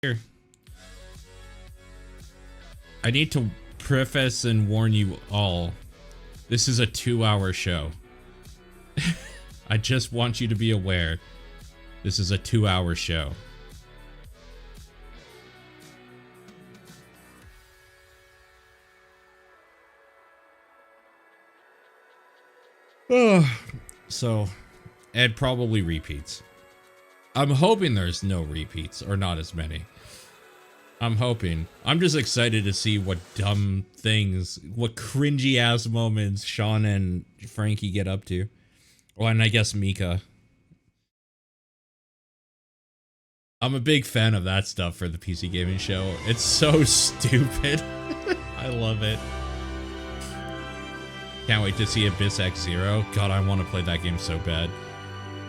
Here. I need to preface and warn you all. This is a 2-hour show. I just want you to be aware. This is a 2-hour show. So, Ed probably repeats. I'm hoping there's no repeats, or not as many. I'm hoping. I'm just excited to see what dumb things, what cringy ass moments Sean and Frankie get up to. Oh, and I guess Mika. I'm a big fan of that stuff for the PC Gaming Show. It's so stupid. I love it. Can't wait to see Abyss X Zero. God, I want to play that game so bad.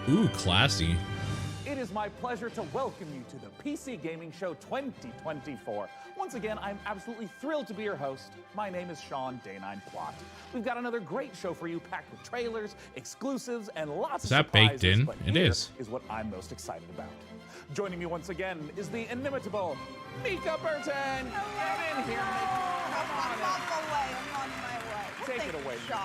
Ooh, classy. It is my pleasure to welcome you to the PC Gaming Show 2024. Once again, I'm absolutely thrilled to be your host. My name is Sean Day9 Plot. We've got another great show for you, packed with trailers, exclusives, and lots of surprises. Is that baked in? But It is. Is what I'm most excited about. Joining me once again is the inimitable Mika Burton. Get in here, Mika. Come on in. I'm on my way. Take it away, Sean.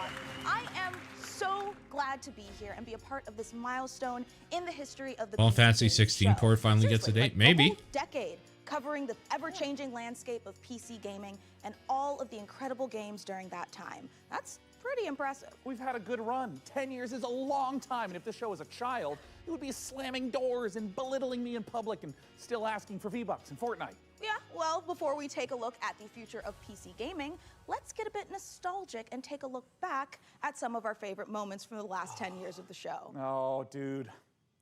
I am so glad to be here and be a part of this milestone in the history of the Final PC Fantasy Gaming 16 show. port finally gets a Seriously, date? like, Maybe. A whole decade covering the ever-changing landscape of PC gaming and all of the incredible games during that time. That's pretty impressive. We've had a good run. 10 years is a long time, and if this show was a child, it would be slamming doors and belittling me in public and still asking for V-Bucks in Fortnite. Yeah, well, before we take a look at the future of PC gaming, let's get a bit nostalgic and take a look back at some of our favorite moments from the last 10 years of the show. Oh, dude.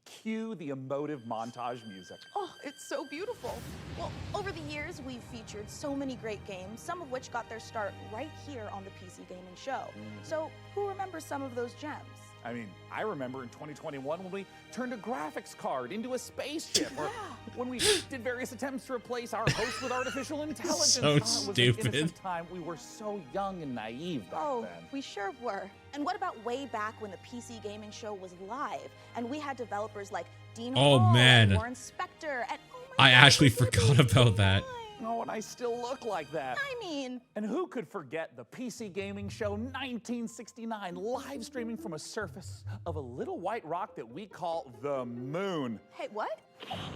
Cue the emotive montage music. Oh, it's so beautiful. Well, over the years, we've featured so many great games, some of which got their start right here on the PC Gaming Show. So, who remembers some of those gems? I mean, I remember in 2021 when we turned a graphics card into a spaceship, or when we did various attempts to replace our host with artificial intelligence. So It was an stupid. innocent time. We were so young and naive back Oh, then. we sure were. And what about way back when the PC Gaming Show was live, and we had developers like Dean Oh, Hall man. and Warren Spector, and oh my I God, actually we did forgot it about that. fine. Oh, and I still look like that. I mean, And who could forget the PC Gaming Show 1969, live streaming from a surface of a little white rock that we call the moon? hey, what?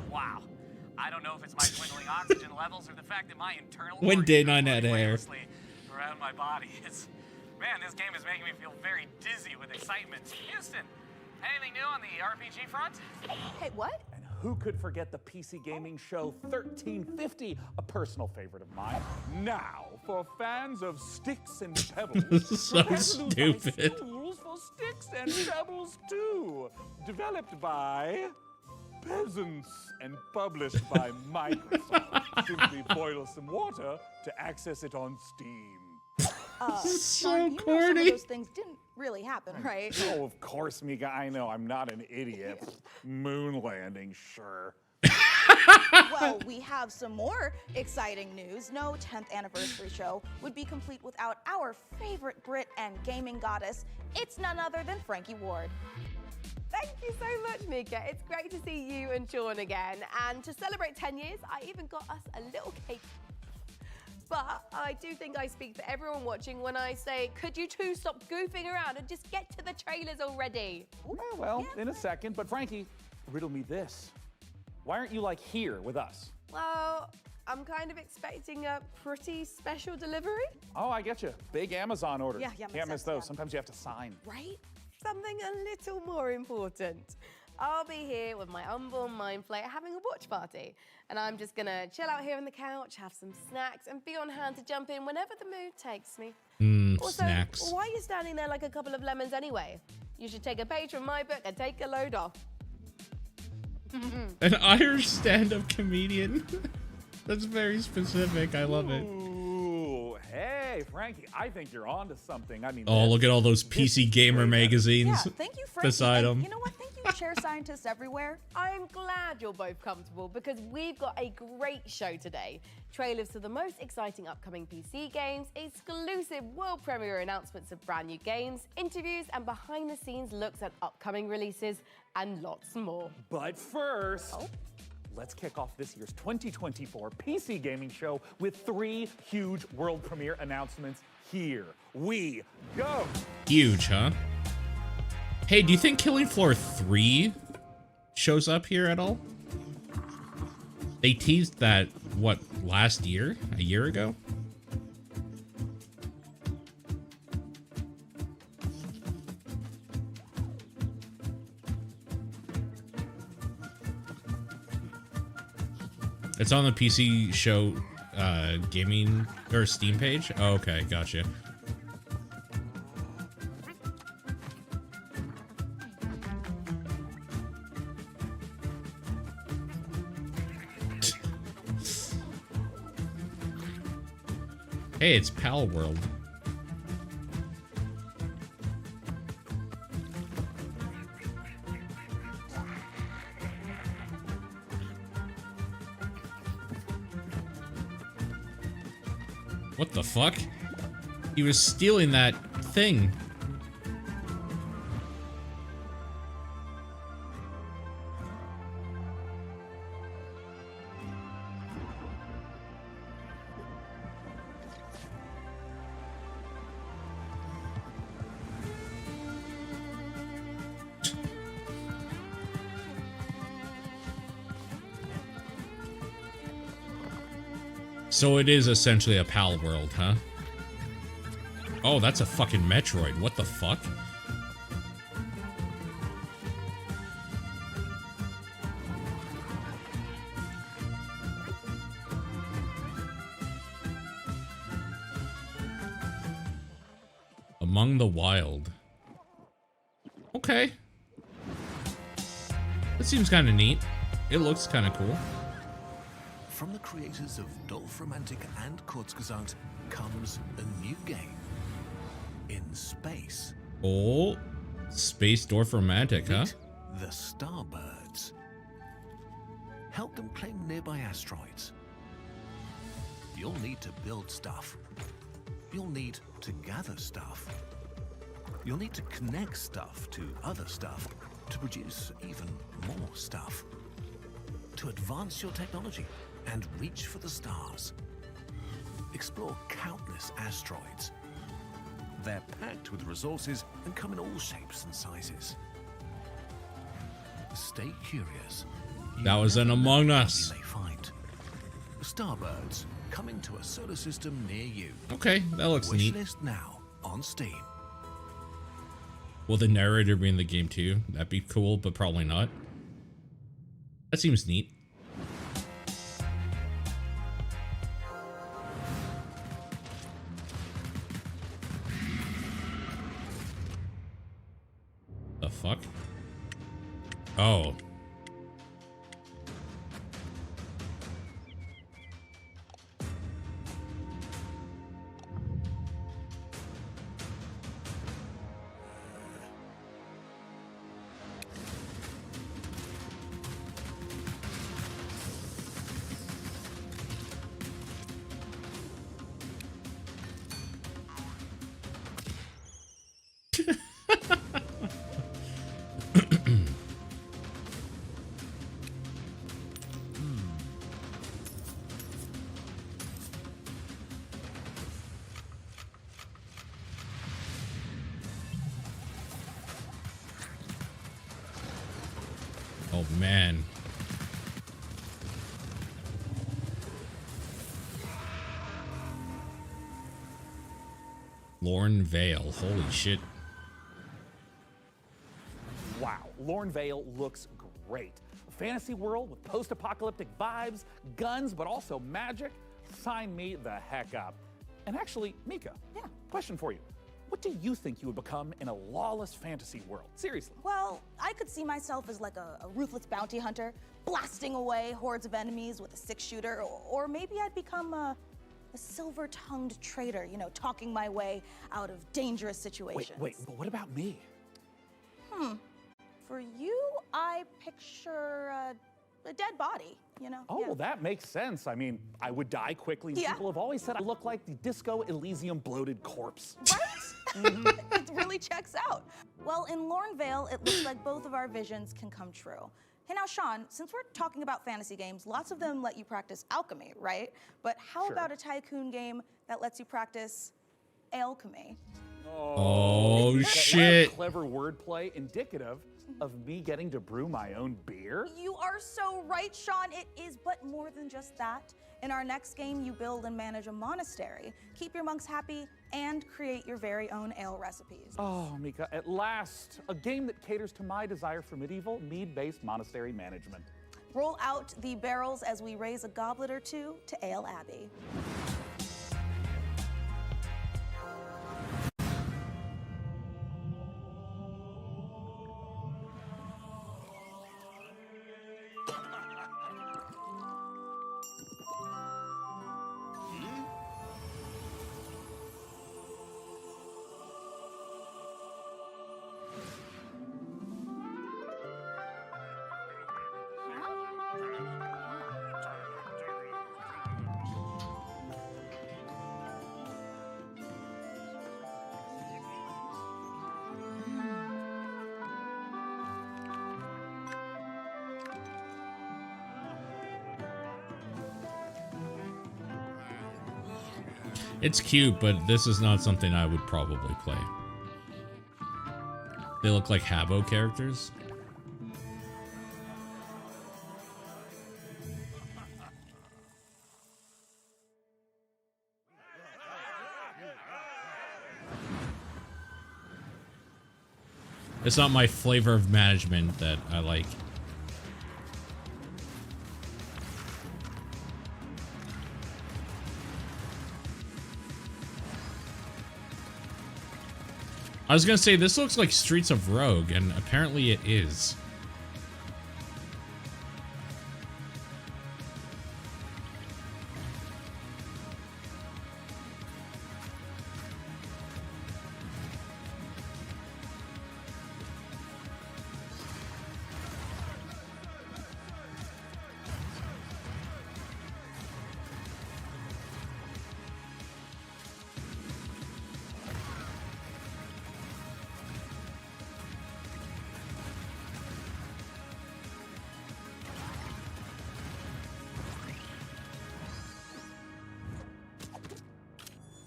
Wow. I don't know if it's my dwindling oxygen levels or the fact that my internal When organs Day9 are had flowing hair. weightlessly around my body. Man, this game is making me feel very dizzy with excitement. Houston, anything new on the RPG front? Hey, what? And who could forget the PC Gaming Show 1350, a personal favorite of mine? Now, for fans of sticks and pebbles, This is so prepare to lose my stupid. Tools for sticks and pebbles too, developed by peasants and published by Microsoft. Simply boil some water to access it on Steam. So Sean, you know some corny. of those things didn't really happen, right? Oh, of course, Mika. I know. I'm not an idiot. Moon landing, sure. Well, we have some more exciting news. No 10th anniversary show would be complete without our favorite Brit and gaming goddess. It's none other than Frankie Ward. Thank you so much, Mika. It's great to see you and Sean again. And to celebrate 10 years, I even got us a little cake. But I do think I speak for everyone watching when I say, could you two stop goofing around and just get to the trailers already? Yeah, well, in a second. But Frankie, riddle me this. Why aren't you, like, here with us? Well, I'm kind of expecting a pretty special delivery. Oh, I get you. Big Amazon orders. Yeah, makes Can't miss sense, those. yeah. Sometimes you have to sign. Right? Something a little more important. I'll be here with my unborn mind flate having a watch party. And I'm just gonna chill out here on the couch, have some snacks, and be on hand to jump in whenever the mood takes me. Also, Snacks. why are you standing there like a couple of lemons anyway? You should take a page from my book and take a load off. An Irish stand-up comedian. That's very specific. I love it. Ooh, hey, Frankie, I think you're on to something. I mean, Oh, look at all those this PC is Gamer great. magazines. Yeah, thank you, Frankie. beside And 'em. you know what? Thank you, chair scientists everywhere. I'm glad you're both comfortable because we've got a great show today. Trailers to the most exciting upcoming PC games, exclusive world premiere announcements of brand new games, interviews and behind the scenes looks at upcoming releases, and lots more. But first, let's kick off this year's 2024 PC gaming show with 3 huge world premiere announcements. Here we go. Huge, huh? Hey, do you think Killing Floor 3 shows up here at all? They teased that, what, last year? A year ago? It's on the PC show gaming or Steam page? Oh, okay, gotcha. Hey, it's Pal World. What the fuck? He was stealing that thing. So it is essentially a PAL world, huh? Oh, that's a fucking Metroid. What the fuck? Among the Wild. Okay. That seems kind of neat. It looks kind of cool. From the creators of Dorfromantik and Kurzgesagt comes a new game in space. Oh, Space Dorfromantik, huh? Meet the Starbirds. Help them claim nearby asteroids. You'll need to build stuff. You'll need to gather stuff. You'll need to connect stuff to other stuff to produce even more stuff. To advance your technology and reach for the stars. Explore countless asteroids. They're packed with resources and come in all shapes and sizes. Stay curious. That was an Among Us. You may find Starbirds coming to a solar system near you. Okay, that looks neat. Wishlist now on Steam. Will the narrator be in the game too? That'd be cool, but probably not. That seems neat. The fuck? Oh. Oh man. Lorne Vale. Holy shit. Wow, Lorne Vale looks great. A fantasy world with post-apocalyptic vibes, guns, but also magic. Sign me the heck up. And actually, Mika, question for you. What do you think you would become in a lawless fantasy world? Seriously. Well, I could see myself as like a ruthless bounty hunter, blasting away hordes of enemies with a 6-shooter, or maybe I'd become a silver-tongued traitor, you know, talking my way out of dangerous situations. Wait, but what about me? For you, I picture a dead body, you know? Oh, Yeah. well, that makes sense. I mean, I would die quickly. Yeah. People have always said I look like the Disco Elysium bloated corpse. Right? It really checks out. Well, in Lorne Vale, it looks like both of our visions can come true. Hey now, Sean, since we're talking about fantasy games, lots of them let you practice alchemy, right? But how Sure. about a tycoon game that lets you practice alchemy? Oh, What a shit. clever wordplay indicative of me getting to brew my own beer. You are so right, Sean. It is but more than just that. In our next game, you build and manage a monastery, keep your monks happy, and create your very own ale recipes. Oh, Mika, at last, a game that caters to my desire for medieval, mead-based monastery management. Roll out the barrels as we raise a goblet or two to Ale Abbey. It's cute, but this is not something I would probably play. They look like Habbo characters. It's not my flavor of management that I like. I was gonna say, this looks like Streets of Rogue, and apparently it is.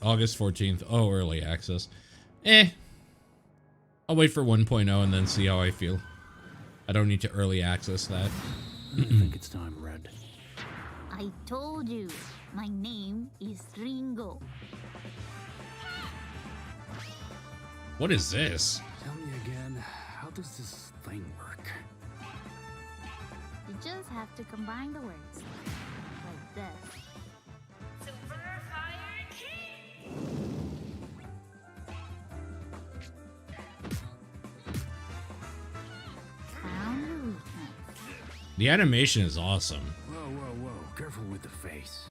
August 14th. Oh, early access. I'll wait for 1.0 and then see how I feel. I don't need to early access that. I think it's time, Red. I told you, my name is Ringo. What is this? Tell me again, how does this thing work? You just have to combine the words. Like this. Super Fire King! Found your weakness. The animation is awesome. Whoa, whoa, whoa. Careful with the face.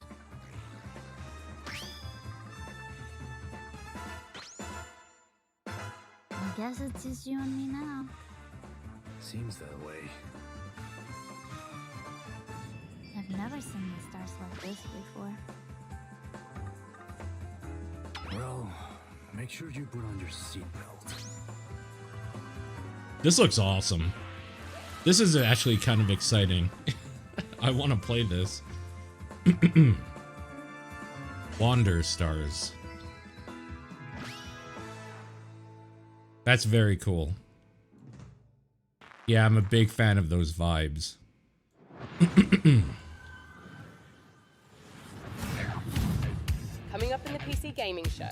I guess it's just you and me now. Seems that way. I've never seen the stars like this before. Well, make sure you put on your seatbelt. This looks awesome. This is actually kind of exciting. I want to play this. Wander Stars. That's very cool. Yeah, I'm a big fan of those vibes. Coming up in the PC Gaming Show.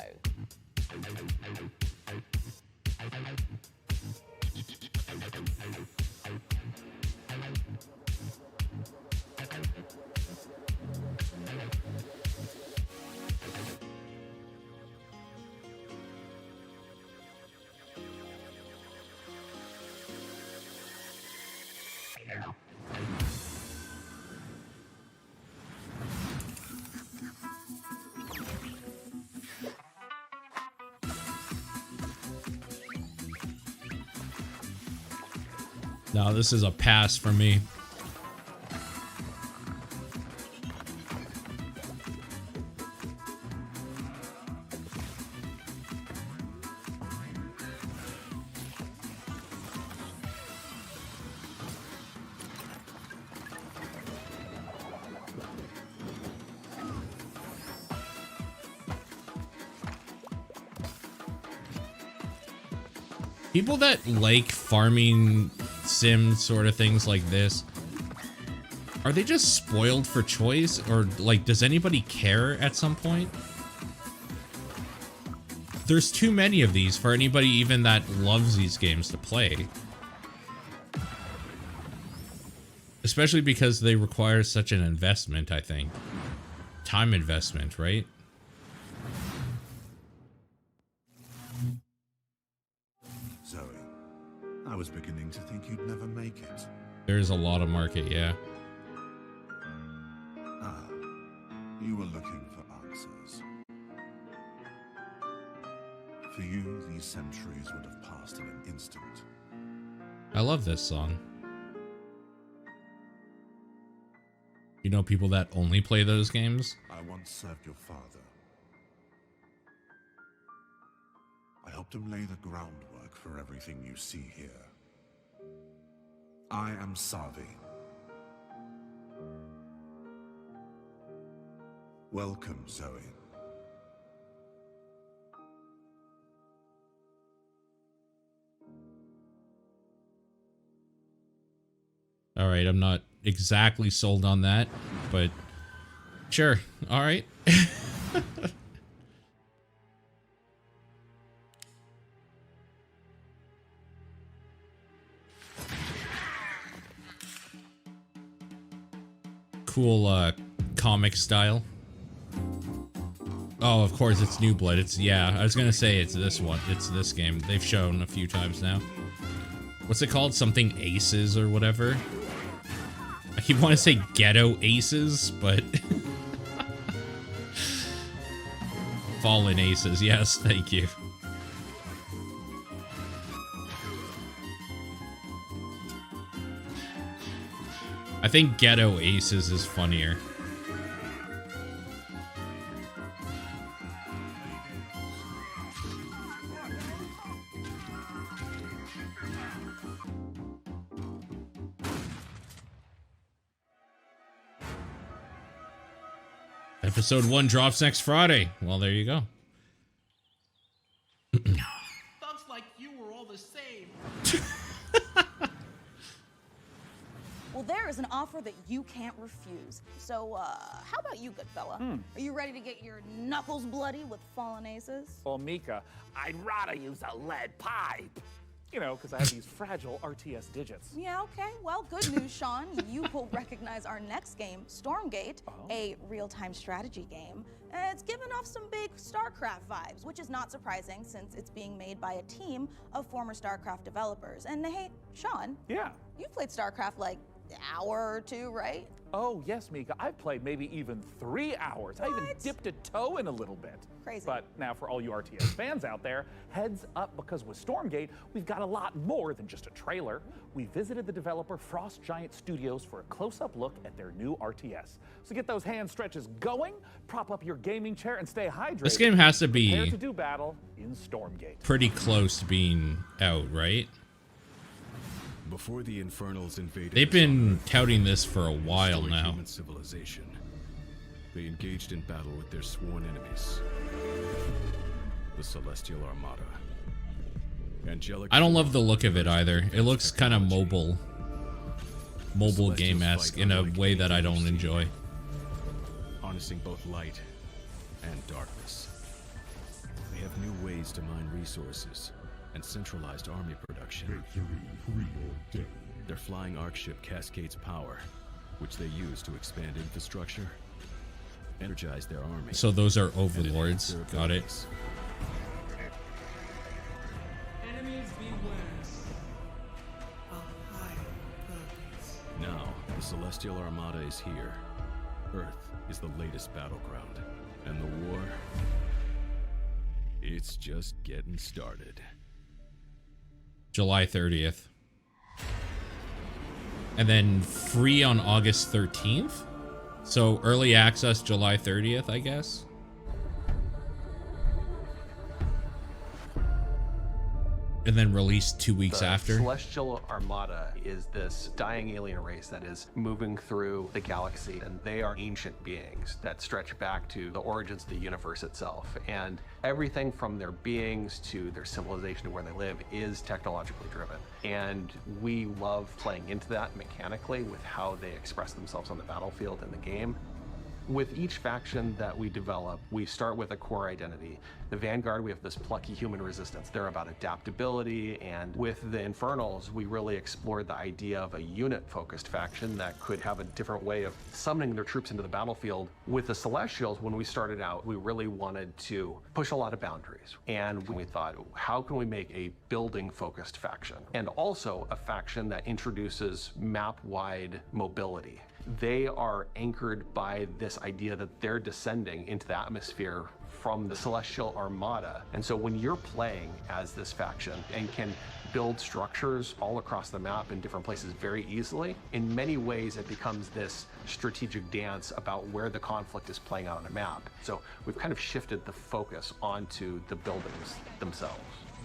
No, this is a pass for me. People that like farming sim sort of things like this, are they just spoiled for choice? Or like, does anybody care at some point? There's too many of these for anybody even that loves these games to play. Especially because they require such an investment, I think. Time investment, right? Zoe, I was beginning to think you'd never make it. There's a lot of market, yeah. Ah, you were looking for answers. For you, these centuries would have passed in an instant. I love this song. You know people that only play those games? I once served your father. I helped him lay the groundwork for everything you see here. I am Savi. Welcome, Zoe. All right, I'm not exactly sold on that, but sure. All right. Cool comic style. Oh, of course it's New Blood. It's, yeah, I was gonna say it's this one. It's this game. They've shown a few times now. What's it called? Something Aces or whatever? I keep wanting to say Ghetto Aces, but Fallen Aces. Yes, thank you. I think Ghetto Aces is funnier. Episode 1 drops next Friday. Well, there you go. Thugs like you were all the same. Well, there is an offer that you can't refuse. So, how about you, good fella? Are you ready to get your knuckles bloody with fallen aces? Well, Mika, I'd rather use a lead pipe. You know, because I have these fragile RTS digits. Yeah, okay. Well, good news, Sean. You will recognize our next game, Stormgate, a real-time strategy game. It's given off some big StarCraft vibes, which is not surprising since it's being made by a team of former StarCraft developers. And hey, Sean. Yeah. You've played StarCraft like an hour or two, right? Oh, yes, Mika. I've played maybe even 3 hours. I even dipped a toe in a little bit. Crazy. But now for all you RTS fans out there, heads up, because with Stormgate, we've got a lot more than just a trailer. We visited the developer Frost Giant Studios for a close-up look at their new RTS. So get those hand stretches going, prop up your gaming chair, and stay hydrated. This game has to be Prepare to do battle in Stormgate. pretty close to being out, right? Before the Infernals invaded, They've been touting this for a while destroyed now. human civilization. They engaged in battle with their sworn enemies, the Celestial Armada. Angelic. I don't love the look of it either. It looks kind of mobile game-esque in a way that I don't enjoy. Harnessing both light and darkness. They have new ways to mine resources and centralized army production. Their flying arc ship cascades power, which they use to expand infrastructure, energize their army. So those are overlords. Got it. Enemies beware. Now, the Celestial Armada is here. Earth is the latest battleground. And the war, it's just getting started. July 30th. And then free on August 13th? So early access July 30th, I guess? and then released 2 weeks after. Celestial Armada is this dying alien race that is moving through the galaxy, and they are ancient beings that stretch back to the origins of the universe itself. And everything from their beings to their civilization to where they live is technologically driven. And we love playing into that mechanically with how they express themselves on the battlefield in the game. With each faction that we develop, we start with a core identity. The Vanguard, we have this plucky human resistance. They're about adaptability, and with the Infernals, we really explored the idea of a unit-focused faction that could have a different way of summoning their troops into the battlefield. With the Celestials, when we started out, we really wanted to push a lot of boundaries. And we thought, how can we make a building-focused faction? And also a faction that introduces map-wide mobility. They are anchored by this idea that they're descending into the atmosphere from the Celestial Armada. And so when you're playing as this faction and can build structures all across the map in different places very easily, in many ways it becomes this strategic dance about where the conflict is playing out on a map. So we've kind of shifted the focus onto the buildings themselves.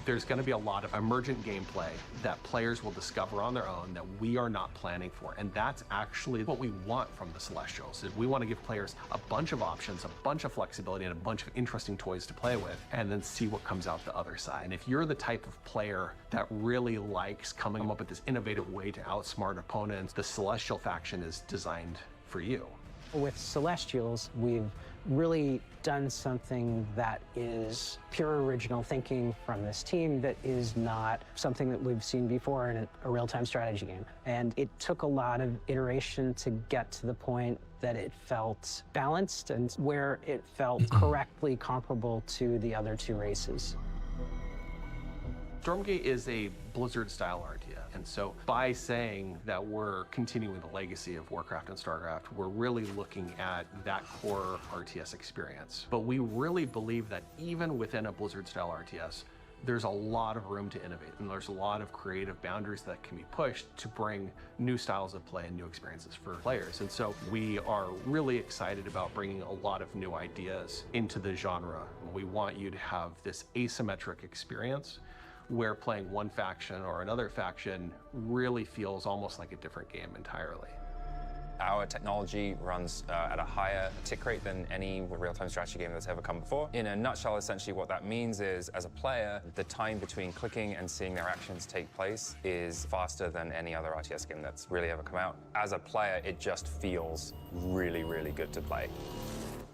There's going to be a lot of emergent gameplay that players will discover on their own that we are not planning for. And that's actually what we want from the Celestials. Is we want to give players a bunch of options, a bunch of flexibility, and a bunch of interesting toys to play with, and then see what comes out the other side. And if you're the type of player that really likes coming up with this innovative way to outsmart opponents, the Celestial faction is designed for you. With Celestials, we've really done something that is pure original thinking from this team that is not something that we've seen before in a real-time strategy game. And it took a lot of iteration to get to the point that it felt balanced and where it felt correctly comparable to the other two races. Stormgate is a Blizzard-style RTS, and so by saying that we're continuing the legacy of Warcraft and StarCraft, we're really looking at that core RTS experience. But we really believe that even within a Blizzard-style RTS, there's a lot of room to innovate, and there's a lot of creative boundaries that can be pushed to bring new styles of play and new experiences for players. And so we are really excited about bringing a lot of new ideas into the genre. We want you to have this asymmetric experience where playing one faction or another faction really feels almost like a different game entirely. Our technology runs at a higher tick rate than any real-time strategy game that's ever come before. In a nutshell, essentially what that means is, as a player, the time between clicking and seeing their actions take place is faster than any other RTS game that's really ever come out. As a player, it just feels really, really good to play.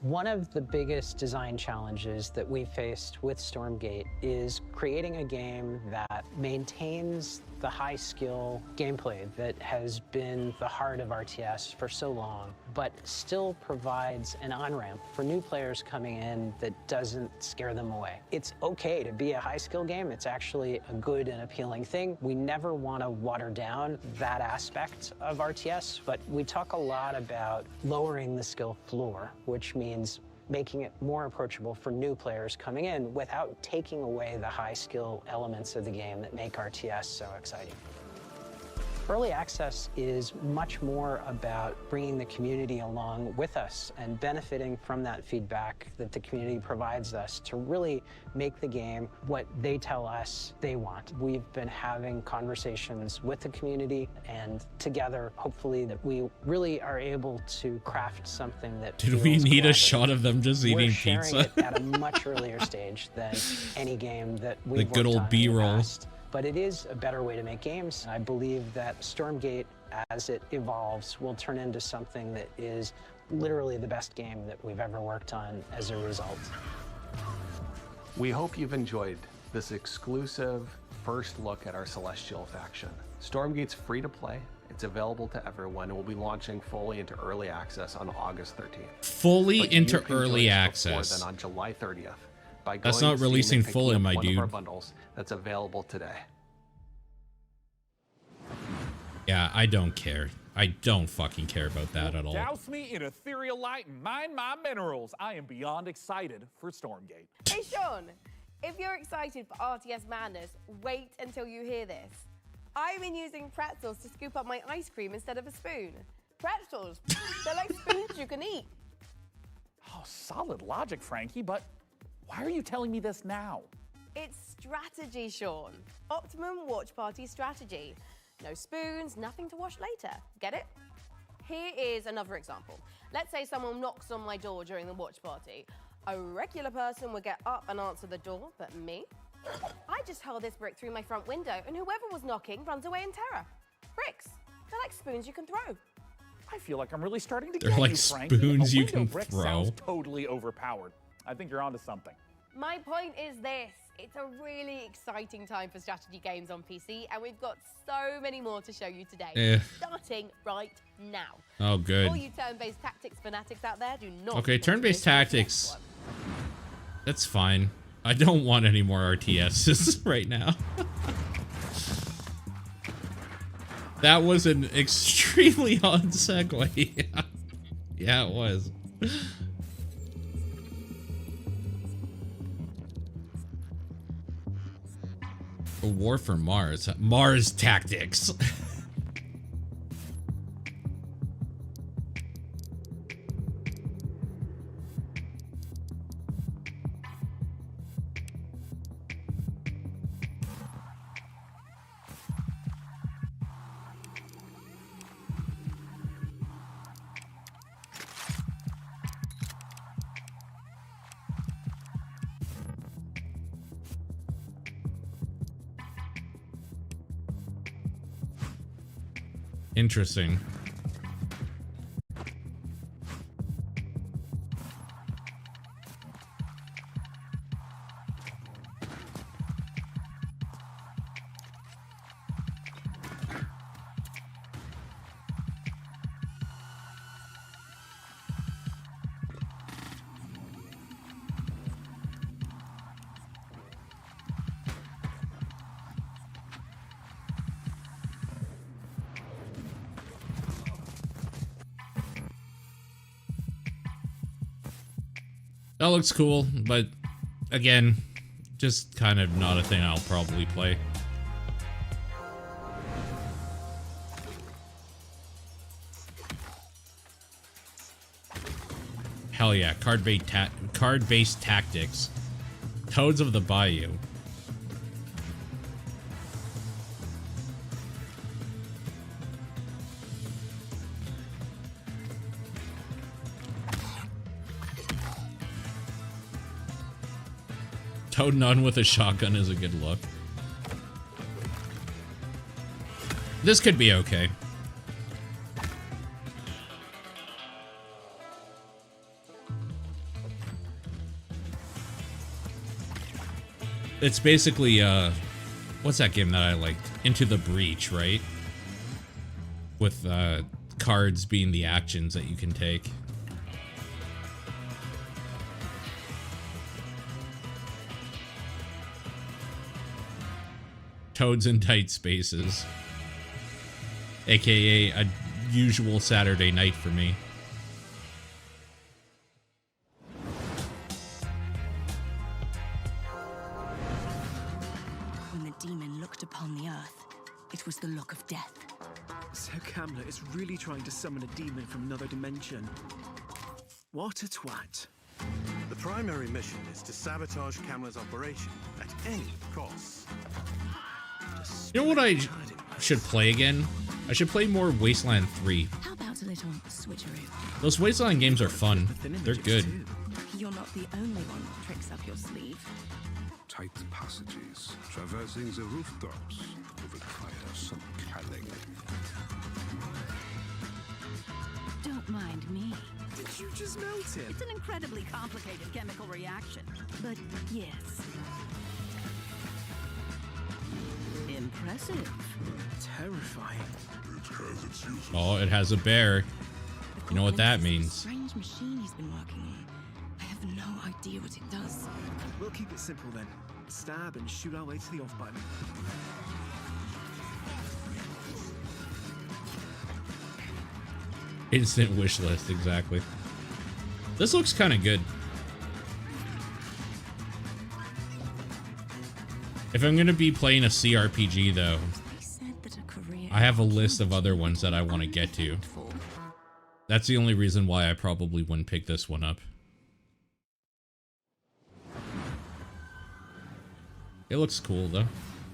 One of the biggest design challenges that we faced with Stormgate is creating a game that maintains the high-skill gameplay that has been the heart of RTS for so long, but still provides an on-ramp for new players coming in that doesn't scare them away. It's okay to be a high-skill game. It's actually a good and appealing thing. We never want to water down that aspect of RTS, but we talk a lot about lowering the skill floor, which means making it more approachable for new players coming in without taking away the high skill elements of the game that make RTS so exciting. Early access is much more about bringing the community along with us and benefiting from that feedback that the community provides us to really make the game what they tell us they want. We've been having conversations with the community, and together, hopefully, that we really are able to craft something that Did we need a shot of them just eating We're sharing pizza? it at a much earlier stage than any game that we've The good worked old on in the B-roll. past. But it is a better way to make games. I believe that Stormgate, as it evolves, will turn into something that is literally the best game that we've ever worked on as a result. We hope you've enjoyed this exclusive first look at our Celestial faction. Stormgate's free to play. It's available to everyone, and we'll be launching fully into early access on August 13th. Fully But into you can early join us access. before then on July 30th. By That's going not to Steam releasing and picking fully, up my one of dude. our bundles that's available today. Yeah, I don't care. I don't fucking care about that at all. Douse me in ethereal light and mine my minerals. I am beyond excited for Stormgate. Hey, Sean, if you're excited for RTS madness, wait until you hear this. I've been using pretzels to scoop up my ice cream instead of a spoon. Pretzels, they're like spoons you can eat. Oh, solid logic, Frankie, but why are you telling me this now? It's strategy, Sean. Optimum watch party strategy. No spoons, nothing to wash later. Get it? Here is another example. Let's say someone knocks on my door during the watch party. A regular person would get up and answer the door, but me? I just hurl this brick through my front window and whoever was knocking runs away in terror. Bricks, they're like spoons you can throw. I feel like I'm really starting to They're get like you, Frank. spoons A you window can brick throw. sounds totally overpowered. I think you're onto something. My point is this. It's a really exciting time for strategy games on PC, and we've got so many more to show you today. Starting right now. Oh, good. All you turn-based tactics fanatics out there, do not... Okay, turn-based tactics. That's fine. I don't want any more RTSs right now. That was an extremely odd segue. Yeah, it was. A war for Mars. Mars tactics. Interesting. That looks cool, but again, just kind of not a thing I'll probably play. Hell yeah, card-based tactics. Toads of the Bayou. Toad Nun with a shotgun is a good look. This could be okay. It's basically, what's that game that I liked? Into the Breach, right? With, cards being the actions that you can take. Toads in tight spaces. AKA a usual Saturday night for me. When the demon looked upon the earth, it was the look of death. So Camlet is really trying to summon a demon from another dimension. What a twat. The primary mission is to sabotage Camlet's operation at any cost. You know what I should play again? I should play more Wasteland 3. How about a little switcheroo? Those Wasteland games are fun. They're good. You're not the only one with tricks up your sleeve. Tight passages, traversing the rooftops, will require some cunning. Don't mind me. Did you just melt it? It's an incredibly complicated chemical reaction. But yes. Impressive. Terrifying. Oh, it has a bear. You know what that means. Strange machine he's been working on. I have no idea what it does. We'll keep it simple then. Stab and shoot our way to the off button. Instant wish list, exactly. This looks kind of good. If I'm going to be playing a CRPG, though, I have a list of other ones that I want to get to. That's the only reason why I probably wouldn't pick this one up. It looks cool though.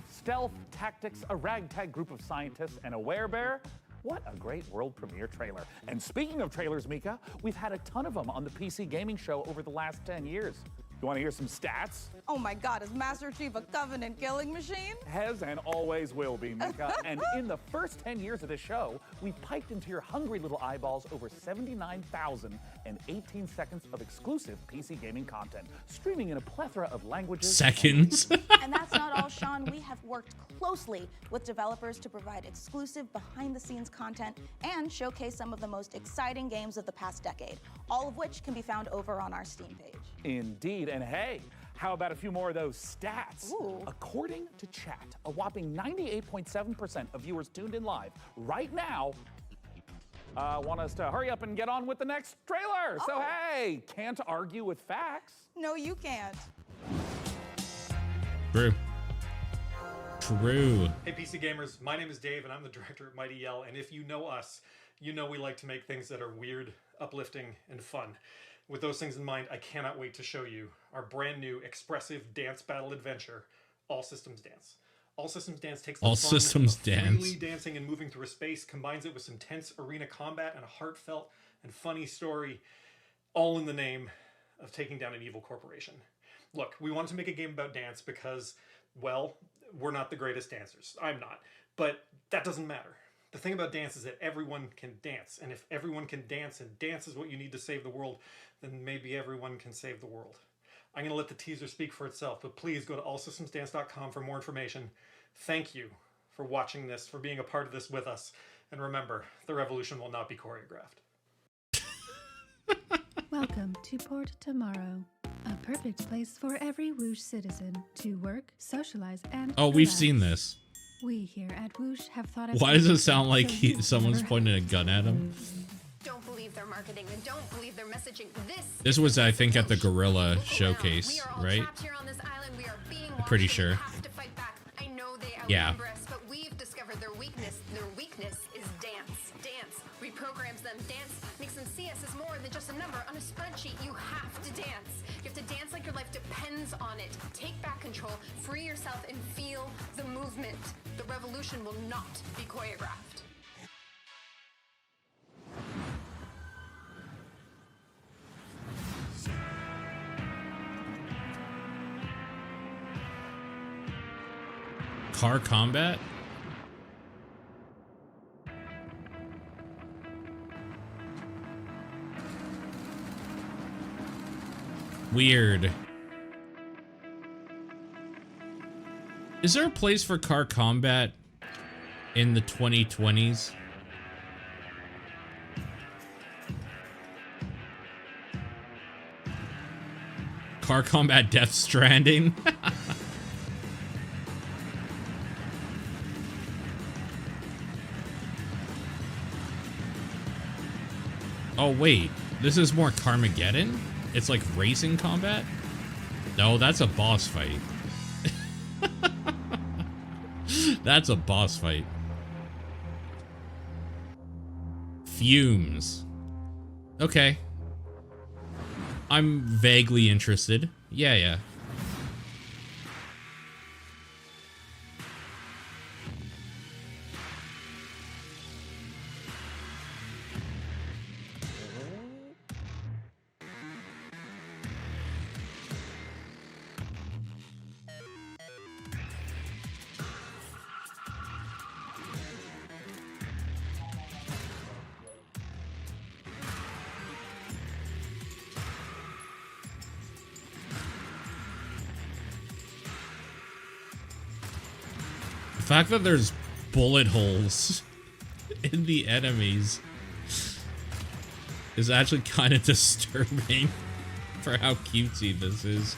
Stealth Tactics, a ragtag group of scientists, and a werebear. What a great world premiere trailer. And speaking of trailers, Mika, we've had a ton of them on the PC gaming show over the last 10 years. You want to hear some stats? Oh my God, is Master Chief a Covenant killing machine? Has and always will be, Mika. And in the first 10 years of this show, we've piped into your hungry little eyeballs over 79,018 seconds of exclusive PC gaming content, streaming in a plethora of languages. Seconds. And that's not all, Sean. We have worked closely with developers to provide exclusive behind-the-scenes content and showcase some of the most exciting games of the past decade, all of which can be found over on our Steam page. Indeed, and hey, how about a few more of those stats? Ooh. According to chat, a whopping 98.7% of viewers tuned in live right now want us to hurry up and get on with the next trailer. So hey, can't argue with facts. No, you can't. True. True. Hey PC gamers, my name is Dave and I'm the director at Mighty Yell, and if you know us, you know we like to make things that are weird, uplifting, and fun. With those things in mind, I cannot wait to show you our brand new expressive dance battle adventure, All Systems Dance. All Systems Dance takes the All fun Systems of Dance. freely dancing and moving through a space, combines it with some tense arena combat and a heartfelt and funny story, all in the name of taking down an evil corporation. Look, we wanted to make a game about dance because, well, we're not the greatest dancers. I'm not. But that doesn't matter. The thing about dance is that everyone can dance. And if everyone can dance and dance is what you need to save the world, then maybe everyone can save the world. I'm going to let the teaser speak for itself, but please go to allsystemsdance.com for more information. Thank you for watching this, for being a part of this with us. And remember, the revolution will not be choreographed. Welcome to Port Tomorrow, a perfect place for every Whoosh citizen to work, socialize, and Oh, we've relax. seen this. We here at Whoosh have thought of... Why does it sound like so you someone's never pointing a gun at him? Don't believe their marketing and don't believe their messaging. This was, I think, at the Gorilla showcase, right? I'm pretty sure. I know they Yeah. outnumber us, but we've discovered their weakness. Their weakness is dance. Dance reprograms them. Dance makes them see us as more than just a number on a spreadsheet. You have to dance. You have to dance like your life depends on it. Take back control, free yourself, and feel the movement. The revolution will not be choreographed. Car combat? Weird. Is there a place for car combat in the 2020s? Car combat Death Stranding? Oh wait, this is more Carmageddon? It's like racing combat? No, that's a boss fight. That's a boss fight. Fumes. Okay. I'm vaguely interested. Yeah. The fact that there's bullet holes in the enemies is actually kind of disturbing for how cutesy this is.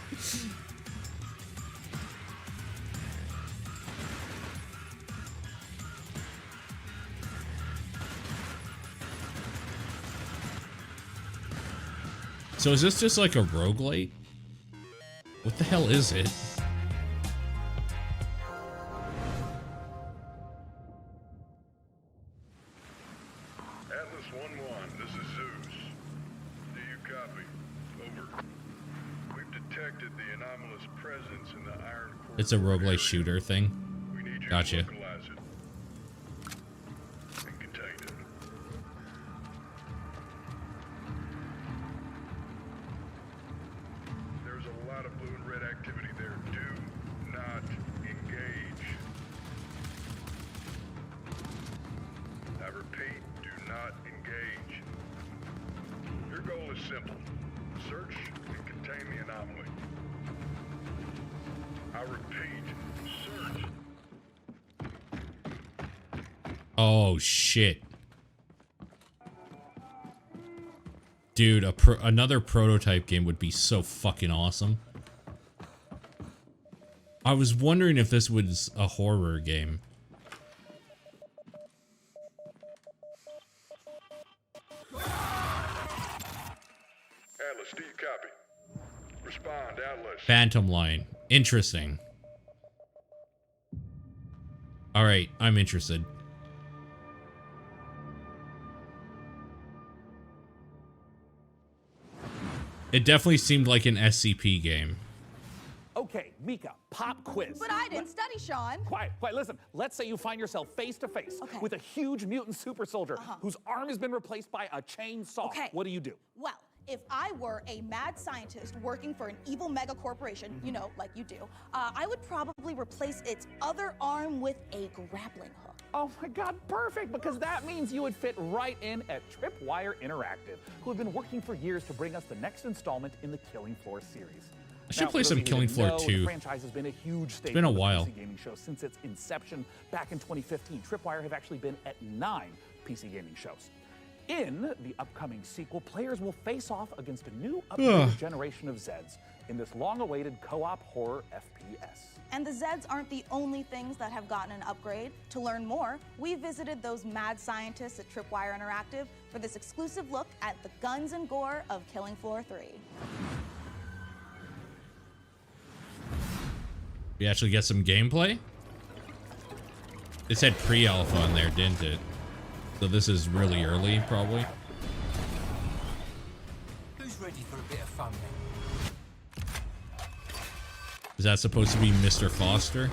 So is this just like a roguelite? What the hell is it? Atlas 1-1, this is Zeus. Do you copy? Over. We've detected the anomalous presence presence in the Iron Core. It's a roguelike shooter thing. We need you Gotcha. to localize it and contain it. There's a lot of blue and red activity there. Do not engage. I repeat, do not engage. Your goal is simple. Search and contain the anomaly. I repeat, search. Oh shit. Dude, another prototype game would be so fucking awesome. I was wondering if this was a horror game. Atlas, do you copy? Respond, Atlas. Phantom Line. Interesting. Alright, I'm interested. It definitely seemed like an SCP game. Okay, Mika, pop quiz. But I didn't study, Sean. Quiet, listen. Let's say you find yourself face to face with a huge mutant super soldier whose arm has been replaced by a chainsaw. Okay. What do you do? Well, if I were a mad scientist working for an evil mega corporation, you know, like you do, I would probably replace its other arm with a grappling hook. Oh my God, perfect, because that means you would fit right in at Tripwire Interactive, who have been working for years to bring us the next installment in the Killing Floor series. I should play some Killing Floor 2. The franchise has been a huge staple It's been a of the while. PC gaming show since its inception back in 2015. Tripwire have actually been at 9 PC gaming shows. In the upcoming sequel, players will face off against a new upgraded generation of Zeds in this long-awaited co-op horror FPS. And the Zeds aren't the only things that have gotten an upgrade. To learn more, we visited those mad scientists at Tripwire Interactive for this exclusive look at the guns and gore of Killing Floor 3. We actually get some gameplay? It said pre-alpha on there, didn't it? So this is really early, probably. Who's ready for a bit of fun then? Is that supposed to be Mr. Foster?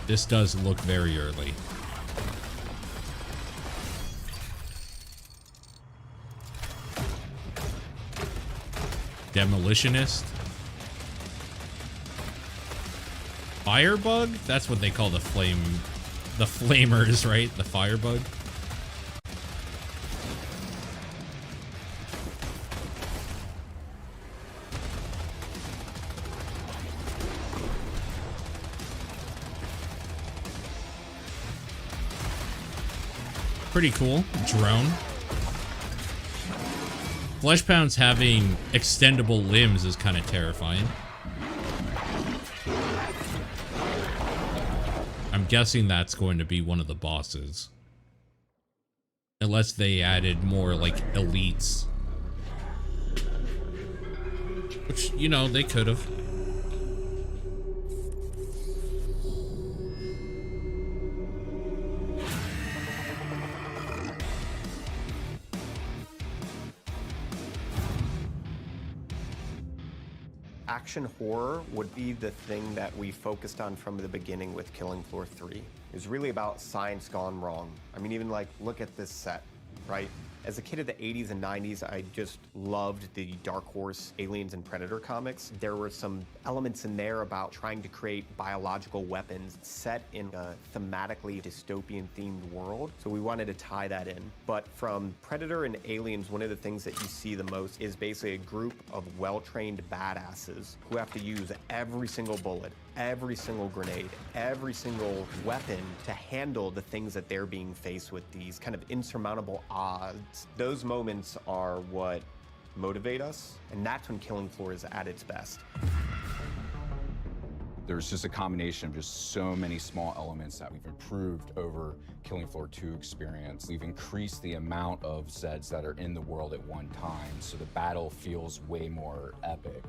This does look very early. Demolitionist? Firebug? That's what they call the flamers, right? The firebug. Pretty cool. Drone. Fleshpounds having extendable limbs is kind of terrifying. I'm guessing that's going to be one of the bosses. Unless they added more, like, elites. Which, you know, they could have. Action horror would be the thing that we focused on from the beginning with Killing Floor 3. It was really about science gone wrong. I mean, even like, look at this set, right? As a kid of the 80s and 90s, I just loved the Dark Horse Aliens and Predator comics. There were some elements in there about trying to create biological weapons set in a thematically dystopian themed world. So we wanted to tie that in. But from Predator and Aliens, one of the things that you see the most is basically a group of well-trained badasses who have to use every single bullet, every single grenade, every single weapon to handle the things that they're being faced with, these kind of insurmountable odds. Those moments are what motivate us, and that's when Killing Floor is at its best. There's just a combination of just so many small elements that we've improved over Killing Floor 2 experience. We've increased the amount of Zeds that are in the world at one time, so the battle feels way more epic.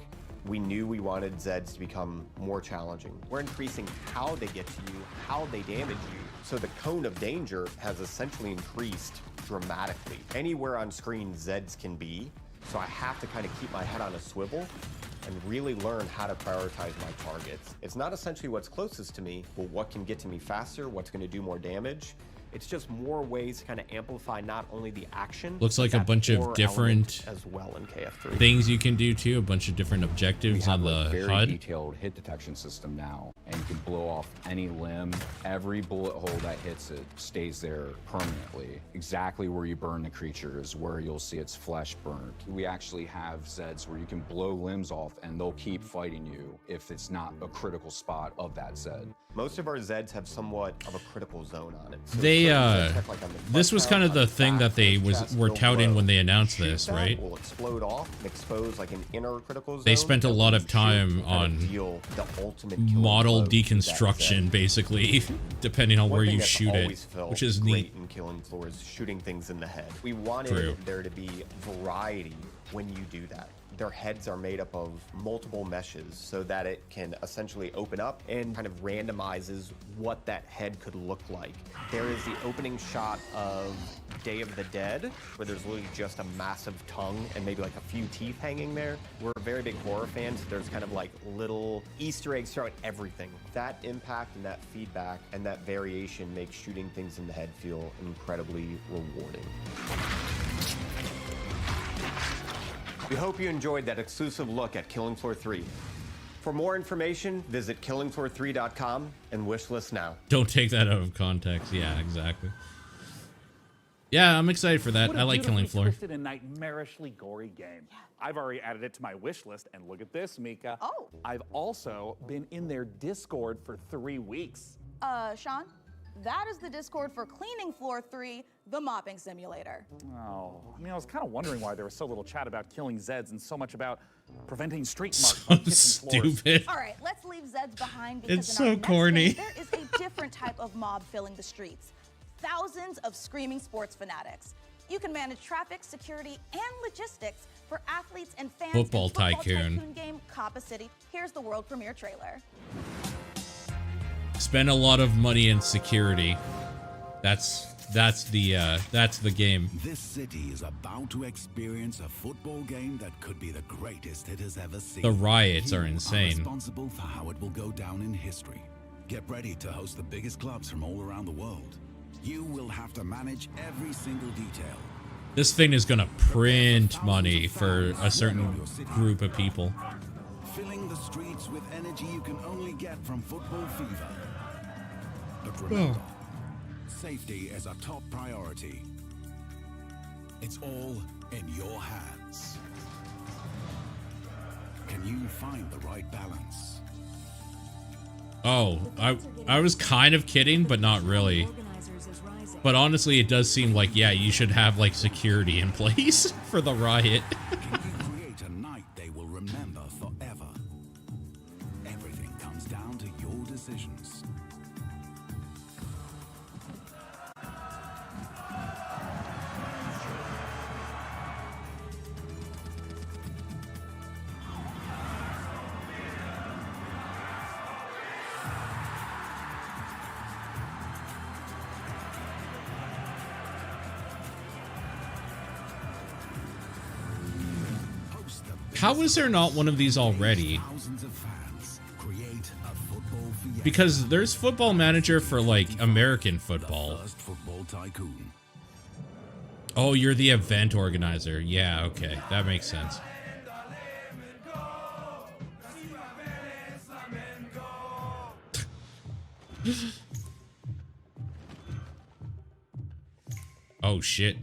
We knew we wanted Zeds to become more challenging. We're increasing how they get to you, how they damage you. So the cone of danger has essentially increased dramatically. Anywhere on screen Zeds can be, so I have to kind of keep my head on a swivel and really learn how to prioritize my targets. It's not essentially what's closest to me, but what can get to me faster, what's going to do more damage. It's just more ways to kind of amplify not only the action. Looks like a bunch of different as well in KF3. things you can do too. A bunch of different objectives on the very HUD. detailed hit detection system now, and you can blow off any limb. Every bullet hole that hits it stays there permanently. Exactly where you burn the creature is where you'll see its flesh burnt. We actually have Zeds where you can blow limbs off and they'll keep fighting you if it's not a critical spot of that Zed. Most of our Zeds have somewhat of a critical zone on it. So They this was kind of the thing that they were touting when they announced this, right? Will explode off and expose like an inner critical zone. They spent a lot of time on model deconstruction, basically, depending on where you shoot it, which is neat. In Killing Floor is shooting things in the head. We wanted there to be variety when you do that. Their heads are made up of multiple meshes so that it can essentially open up and kind of randomizes what that head could look like. There is the opening shot of Day of the Dead, where there's literally just a massive tongue and maybe like a few teeth hanging there. We're very big horror fans, so there's kind of like little Easter eggs throughout everything. That impact and that feedback and that variation makes shooting things in the head feel incredibly rewarding. We hope you enjoyed that exclusive look at Killing Floor 3. For more information, visit killingfloor3.com and wishlist now. Don't take that out of context. Yeah, exactly. Yeah, I'm excited for that. I like Killing Floor. Twisted and nightmarishly gory game. I've already added it to my wish list, and look at this, Mika. Oh. I've also been in their Discord for 3 weeks. Sean, that is the Discord for Cleaning Floor 3, the mopping simulator. Oh, I mean, I was kind of wondering why there was so little chat about killing Zeds and so much about preventing street marks So on kitchen floors. stupid. All right, let's leave Zeds behind because It's in our so next corny. game, there is a different type of mob filling the streets. Thousands of screaming sports fanatics. You can manage traffic, security, and logistics for athletes and fans Football in Football Tycoon. Tycoon game Kappa City. Here's the world premiere trailer. Spend a lot of money in security. That's the game. This city is about to experience a football game that could be the greatest it has ever seen. The riots are You insane. responsible for how it will go down in history. Get ready to host the biggest clubs from all around the world. You will have to manage every single detail. This thing is gonna print money for a certain group of people. Filling the streets with energy you can only get from football fever. But remember, safety is a top priority. It's all in your hands. Can you find the right balance? Oh, I was kind of kidding, but not really. But honestly, it does seem like, yeah, you should have like security in place for the riot. Create a night they will remember forever. Everything comes down to your decisions. How is there not one of these already? Thousands of fans create a football fiesta. Because there's Football Manager for like American football. First football tycoon. Oh, you're the event organizer. Yeah, okay. That makes sense. Oh, shit.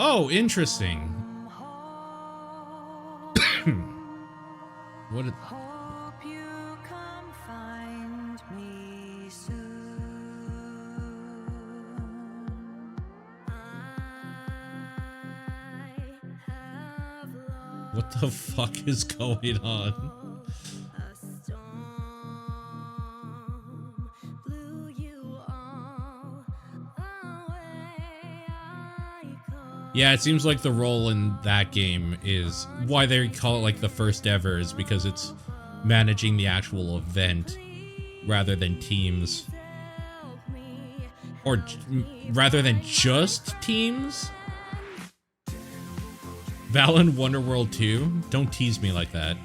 Oh, interesting. What? Hope you come find me soon. What the fuck is going on? Blew you all away. I call Yeah, it seems like the role in that game is why they call it like the first ever is because it's managing the actual event rather than teams. Or rather than just teams. Valen Wonderworld 2? Don't tease me like that.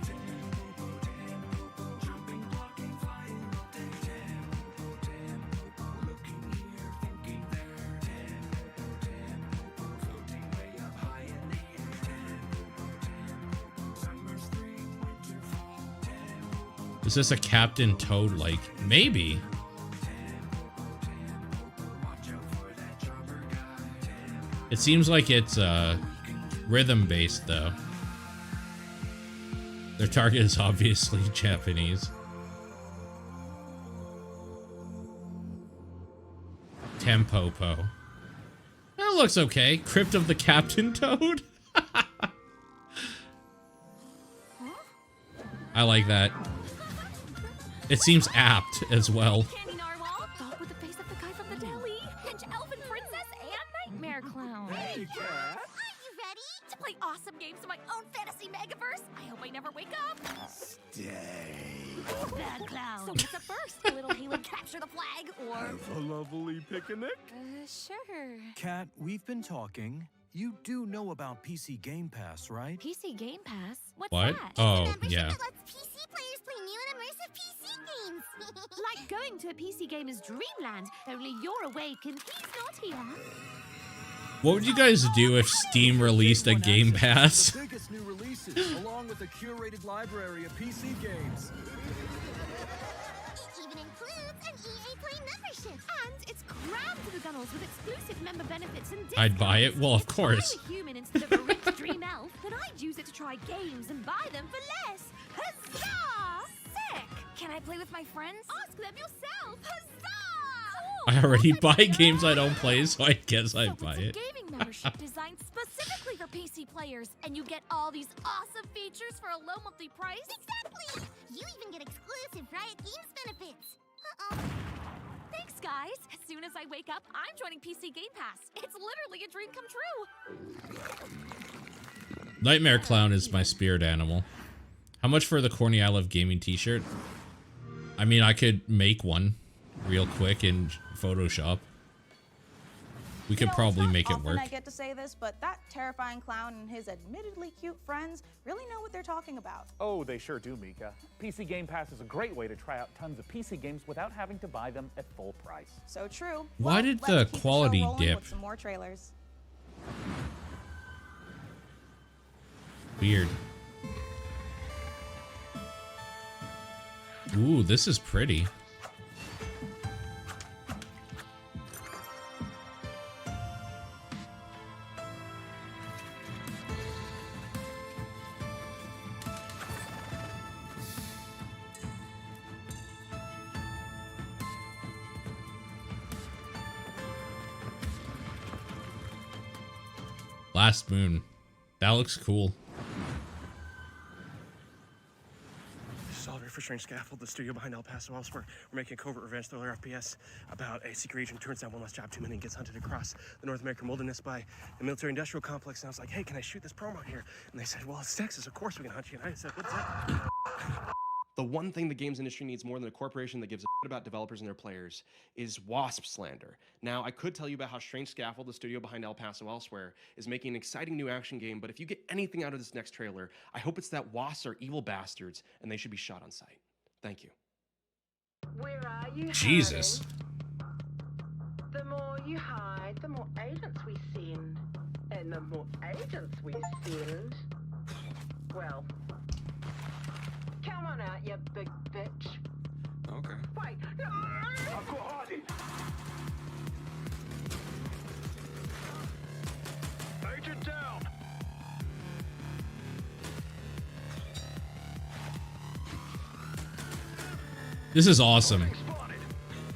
Is this a Captain Toad like? Maybe. It seems like it's rhythm based though. Their target is obviously Japanese. Tempopo. That looks okay. Crypt of the Captain Toad. I like that. It seems apt as well. Candy Narwhal, dog with the face of the guy from the deli, Hinge Elfin Princess, and Nightmare Clown. Hey, Cat. Are you ready to play awesome games in my own fantasy megaverse? I hope I never wake up. Stay. Bad Clown. So what's up first? A little Halo capture the flag, or... Have a lovely picnic. Sure. Kat, we've been talking. You do know about PC Game Pass, right? PC Game Pass? What's What? that? Oh, yeah. PC players play new and immersive PC games. Like going to a PC gamer's dreamland, only you're awake and he's not here. What would you guys do if Steam released a Game Pass? The biggest new releases, along with a curated library of PC games. It even includes an EA Play membership. And it's crammed to the gunnels with exclusive member benefits and discounts. I'd buy it. Well, of course. If I were a human instead of a rich dream elf, then I'd use it to try games and buy them for less. Huzzah! Sick! Can I play with my friends? Ask them yourself. Huzzah! I already buy games I don't play, so I guess I'd buy it. Gaming membership designed specifically for PC players, and you get all these awesome features for a low monthly price. Exactly! You even get exclusive Riot Games benefits. Thanks, guys. As soon as I wake up, I'm joining PC Game Pass. It's literally a dream come true. Nightmare Clown is my spirit animal. How much for the Corny I Love Gaming t-shirt? I mean, I could make one real quick in Photoshop. We could probably make it work. I get to say this, but that terrifying clown and his admittedly cute friends really know what they're talking about. Oh, they sure do, Mika. PC Game Pass is a great way to try out tons of PC games without having to buy them at full price. So true. Why did the quality dip? With some more trailers. Weird. Ooh, this is pretty. Last Moon. That looks cool. Solver for Strange Scaffold, the studio behind El Paso elsewhere. We're making a covert revenge thriller FPS about a secret agent turns down one last job too many and gets hunted across the North American wilderness by the military industrial complex. And I was like, hey, can I shoot this promo here? And they said, well, it's Texas, of course we can hunt you. And I said, what's that? The one thing the games industry needs more than a corporation that gives a shit about developers and their players is WASP slander. Now, I could tell you about how Strange Scaffold, the studio behind El Paso elsewhere, is making an exciting new action game, but if you get anything out of this next trailer, I hope it's that WASPs are evil bastards and they should be shot on sight. Thank you. Where are you? Jesus. Hiding? The more you hide, the more agents we send. And the more agents we send, well, come on out, you big bitch. Okay. Wait, no! I've got hiding. Agent down. This is awesome.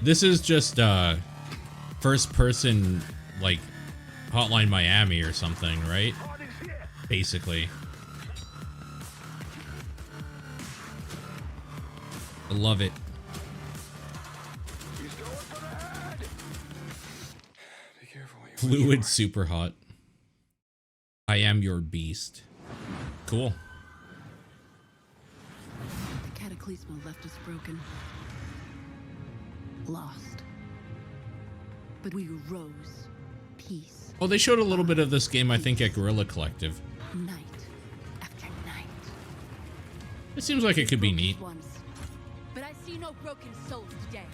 This is just first person like Hotline Miami or something, right? Basically. I love it. Fluid super hot. I am your beast. Cool. The Cataclysmal left us broken. Lost. But we rose. Peace. Oh, they showed a little bit of this game, I think, at Guerrilla Collective. Night after night. It seems like it could be neat. But I see no broken souls today.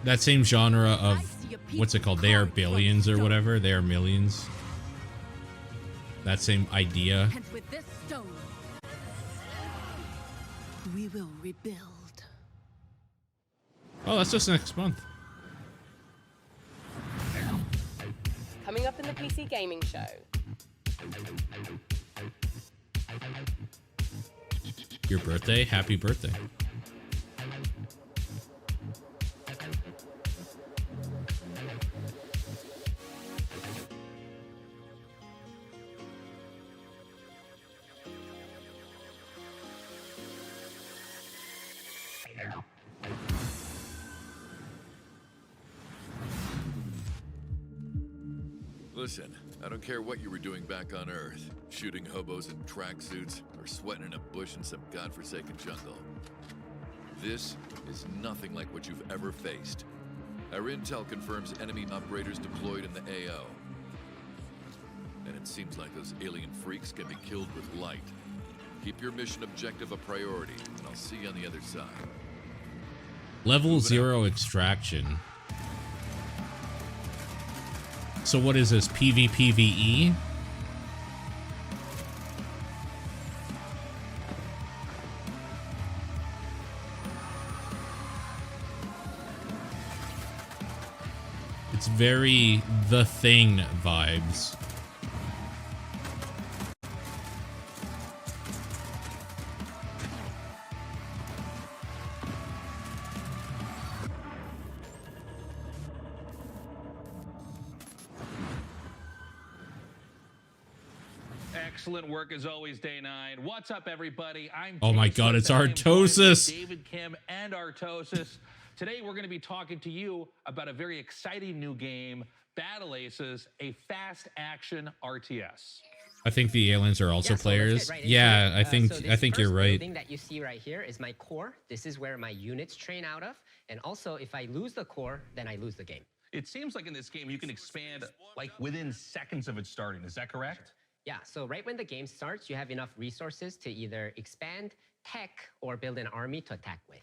That same genre of, what's it called? They Are Billions or whatever. They Are Millions. That same idea. And with this stone, we will rebuild. Oh, that's just next month. Coming up in the PC Gaming Show. Your birthday? Happy birthday. Listen, I don't care what you were doing back on Earth, shooting hobos in tracksuits or sweating in a bush in some godforsaken jungle. This is nothing like what you've ever faced. Our intel confirms enemy operators deployed in the AO. And it seems like those alien freaks can be killed with light. Keep your mission objective a priority, and I'll see you on the other side. Level 0 extraction. So what is this? PvPvE? It's very The Thing vibes. Excellent work as always, Day 9. What's up, everybody? I'm Oh my Jason god, it's Bennett, Artosis. David Kim and Artosis. Today we're going to be talking to you about a very exciting new game, Battle Aces, a fast action RTS. I think the aliens are also Yeah, so let's players. get right into Yeah, it. I think So this you're first right. building that you see right here is my core. This is where my units train out of. And also, if I lose the core, then I lose the game. It seems like in this game you can expand like within seconds of it starting. Is that correct? Yeah, so right when the game starts, you have enough resources to either expand, tech, or build an army to attack with.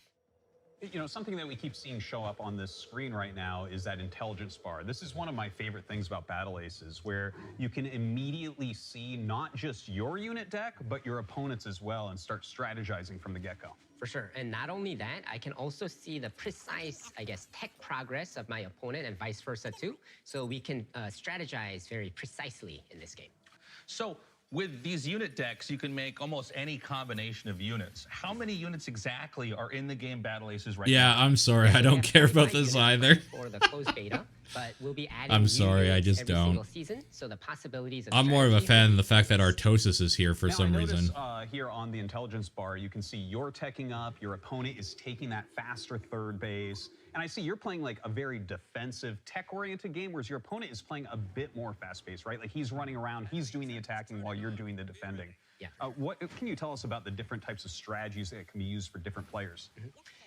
You know, something that we keep seeing show up on this screen right now is that intelligence bar. This is one of my favorite things about Battle Aces, where you can immediately see not just your unit deck, but your opponent's as well, and start strategizing from the get-go. For sure. And not only that, I can also see the precise, I guess, tech progress of my opponent and vice versa too. So we can strategize very precisely in this game. So with these unit decks, you can make almost any combination of units. How many units exactly are in the game Battle Aces right now? Yeah, I'm sorry. I don't care about this either. For the closed beta, but we'll be adding I'm new sorry, I units just every don't. single season, so the possibilities of I'm more of a strategy fan of the fact that Artosis is here for Now, some I notice, reason. Here on the intelligence bar, you can see you're teching up, your opponent is taking that faster third base, and I see you're playing like a very defensive, tech-oriented game, whereas your opponent is playing a bit more fast-paced, right? Like he's running around, he's doing the attacking while you're doing the defending. Yeah. What can you tell us about the different types of strategies that can be used for different players?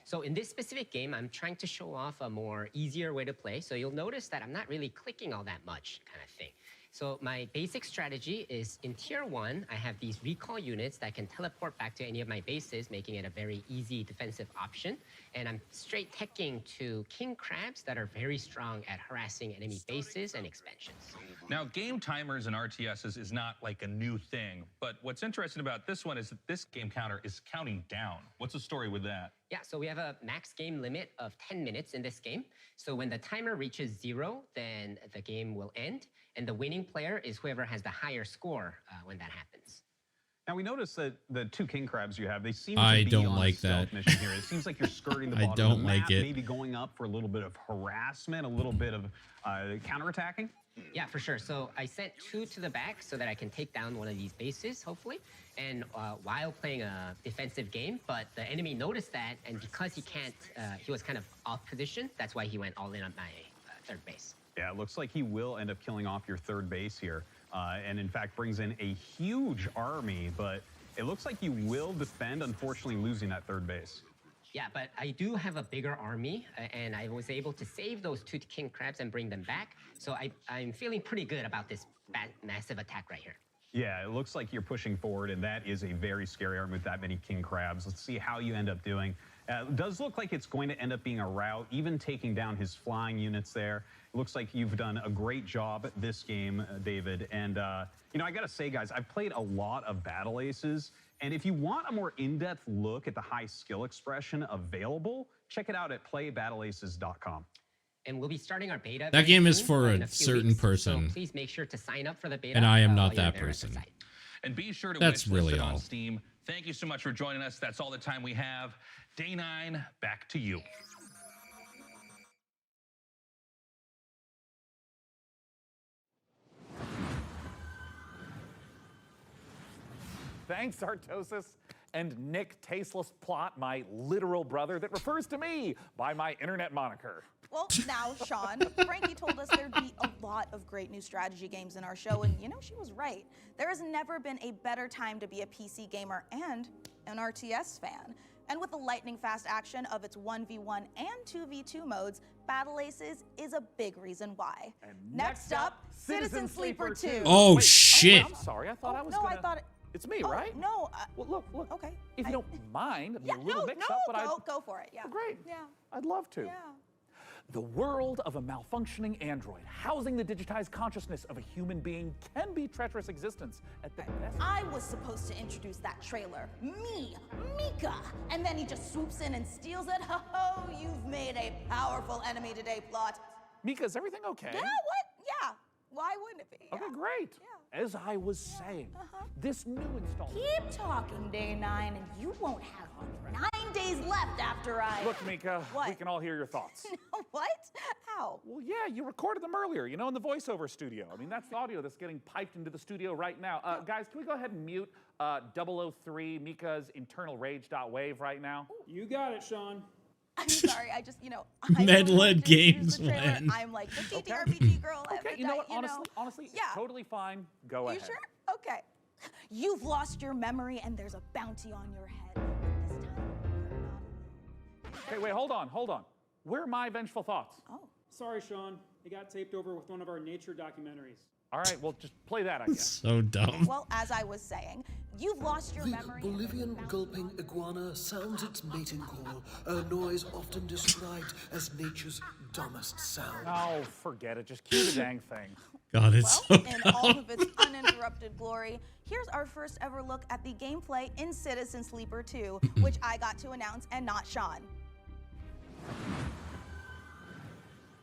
So in this specific game, I'm trying to show off a more easier way to play. So you'll notice that I'm not really clicking all that much kind of thing. So my basic strategy is in tier 1, I have these recall units that can teleport back to any of my bases, making it a very easy defensive option. And I'm straight teching to king crabs that are very strong at harassing enemy bases and expansions. Now, game timers and RTSs is not like a new thing, but what's interesting about this one is that this game counter is counting down. What's the story with that? Yeah, so we have a max game limit of 10 minutes in this game. So when the timer reaches 0, then the game will end. And the winning player is whoever has the higher score when that happens. Now we notice that the 2 king crabs you have, they seem to I be don't on like a stealth that. mission here. It seems like you're skirting the I bottom of don't the map, like it. maybe going up for a little bit of harassment, a little bit of counterattacking. Yeah, for sure. So I sent 2 to the back so that I can take down one of these bases, hopefully. And while playing a defensive game, but the enemy noticed that, and because he can't, he was kind of off position, that's why he went all in on my third base. Yeah, it looks like he will end up killing off your third base here. and in fact brings in a huge army, but it looks like you will defend, unfortunately losing that third base. Yeah, but I do have a bigger army, and I was able to save those 2 king crabs and bring them back. So I'm feeling pretty good about this massive attack right here. Yeah, it looks like you're pushing forward, and that is a very scary army with that many king crabs. Let's see how you end up doing. It does look like it's going to end up being a rout, even taking down his flying units there. It looks like you've done a great job this game, David. And, you know, I got to say, guys, I've played a lot of Battle Aces. And if you want a more in-depth look at the high skill expression available, check it out at playbattleaces.com. And we'll be starting our beta. That game is soon, for in a few certain weeks. person. So please make sure to sign up for the beta. And I am not while you're that there at the person. site. And be sure to That's wishlist really it on all. Steam. Thank you so much for joining us. That's all the time we have. Day 9, back to you. Thanks, Artosis. And Nick Tasteless Plot, my literal brother that refers to me by my internet moniker. Well, now, Sean, Frankie told us there'd be a lot of great new strategy games in our show, and you know, she was right. There has never been a better time to be a PC gamer and an RTS fan. And with the lightning-fast action of its 1v1 and 2v2 modes, Battle Aces is a big reason why. And next up, Citizen Sleeper 2. Oh, Wait, shit. I'm sorry, I thought I was no, gonna... I thought it... It's me, Oh, right? No. Well, look. Okay. If you don't mind, Yeah, a little no, mix-up, but go for it. Yeah. Great. Yeah. I'd love to. Yeah. The world of a malfunctioning android housing the digitized consciousness of a human being can be treacherous existence at the best. I was supposed to introduce that trailer. Me, Mika. And then he just swoops in and steals it. Ho, you've made a powerful enemy today, Plot. Mika, is everything okay? Yeah, what? Yeah. Why wouldn't it be? Okay, great. As I was saying, this new installment. Keep talking, Day 9, and you won't have 9 days left after I... Look, Mika, What? we can all hear your thoughts. What? How? Well, yeah, you recorded them earlier, you know, in the voiceover studio. I mean, that's the audio that's getting piped into the studio right now. Guys, can we go ahead and mute 003 Mika's internal rage.wave right now? You got it, Sean. I'm sorry, I just, you know... Med-led games win. I'm like the TTRPG girl. Okay, you know what, honestly, yeah. totally fine. Go ahead. You sure? Okay. You've lost your memory and there's a bounty on your head. But this time, you're not. Okay, wait, hold on. Where are my vengeful thoughts? Oh. Sorry, Sean. It got taped over with one of our nature documentaries. All right, well, just play that, I guess. So dumb. Well, as I was saying, you've lost your memory. Bolivian gulping iguana sounds its mating call, a noise often described as nature's dumbest sound. Oh, forget it. Just cue the dang thing. God, it's Well, so in all of its uninterrupted glory, here's our first ever look at the gameplay in Citizen Sleeper 2, which I got to announce and not Sean.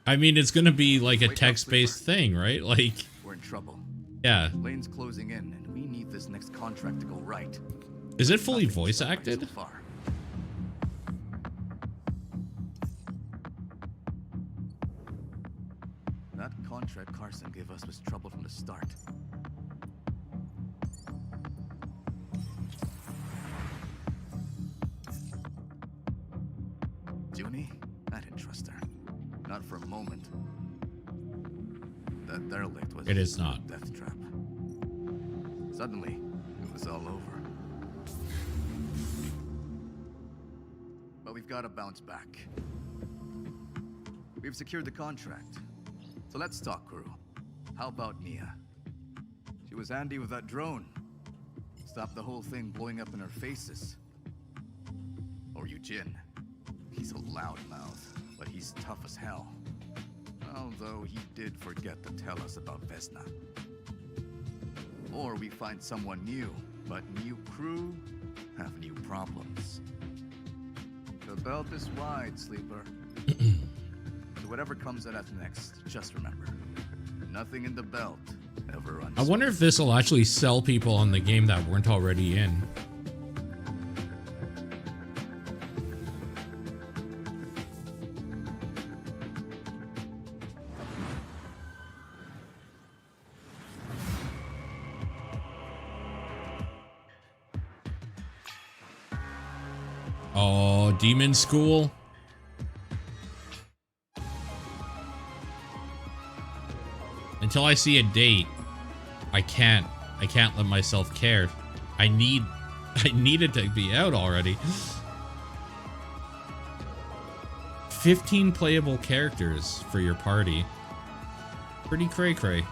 I mean, it's gonna be like a text-based thing, right? Like, we're in trouble. yeah. Lane's closing in, and we need this next contract to go right. Is it fully voice acted? So far. That contract Carson gave us was trouble from the start. Junie? I didn't trust her. Not for a moment. That derelict was It is not. a death trap. Suddenly, it was all over. But we've got to bounce back. We've secured the contract. So let's talk, crew. How about Nia? She was handy with that drone. Stopped the whole thing blowing up in our faces. Or Eugene. He's a loudmouth, but he's tough as hell. Although he did forget to tell us about Vesna. Or we find someone new, but new crew have new problems. The belt is wide, Sleeper. So whatever comes at us next, just remember, nothing in the belt ever runs. I wonder if this will actually sell people on the game that weren't already in. Oh, Demon School. Until I see a date. I can't let myself care. I need it to be out already. 15 playable characters for your party. Pretty cray-cray.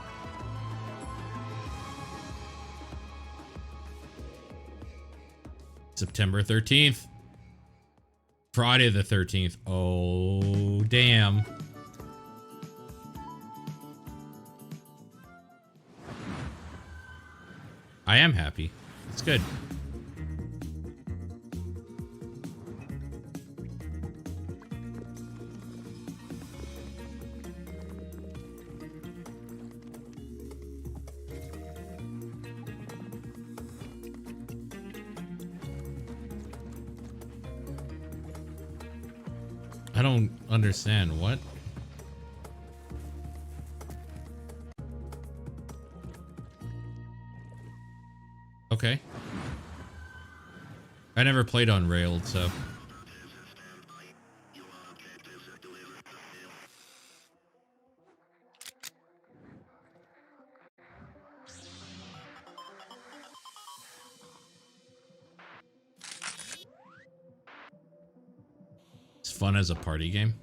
September 13th. Friday the 13th. Oh, damn. I am happy. It's good. I don't understand. What? Okay. I never played on Railed, so. It's fun as a party game.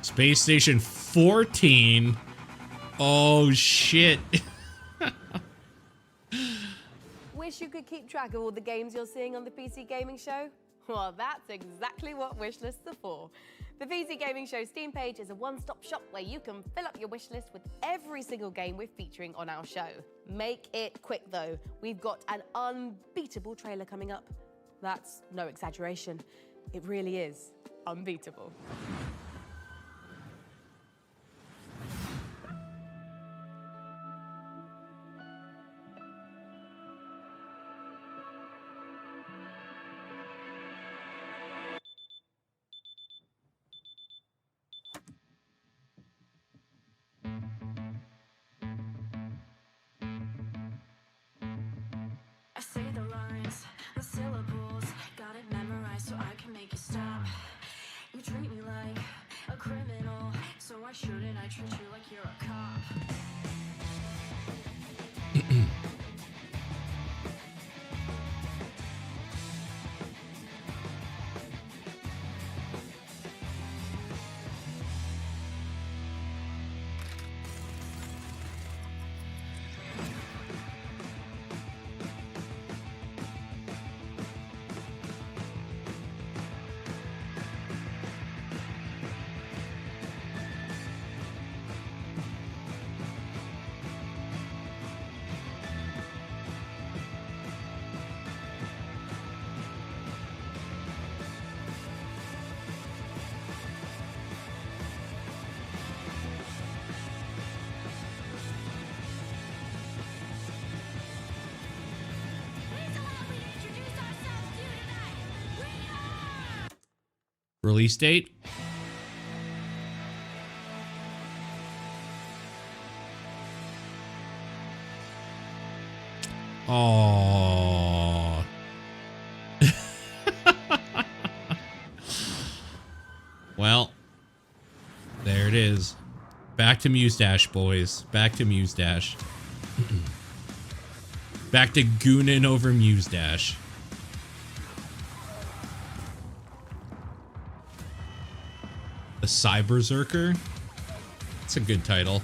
Space Station 14. Oh, shit. Wish you could keep track of all the games you're seeing on the PC Gaming Show? Well, that's exactly what wishlists are for. The PC Gaming Show Steam page is a one-stop shop where you can fill up your wishlist with every single game we're featuring on our show. Make it quick, though. We've got an unbeatable trailer coming up. That's no exaggeration. It really is unbeatable. I say the lines, the syllables, got it memorized so I can make you stop. You treat me like a criminal, so why shouldn't I treat you like you're a cop? Release date? Oh. Well, there it is. Back to Mustache, boys. Back to Mustache. Back to gooning over Mustache. The Cyberzerker? That's a good title.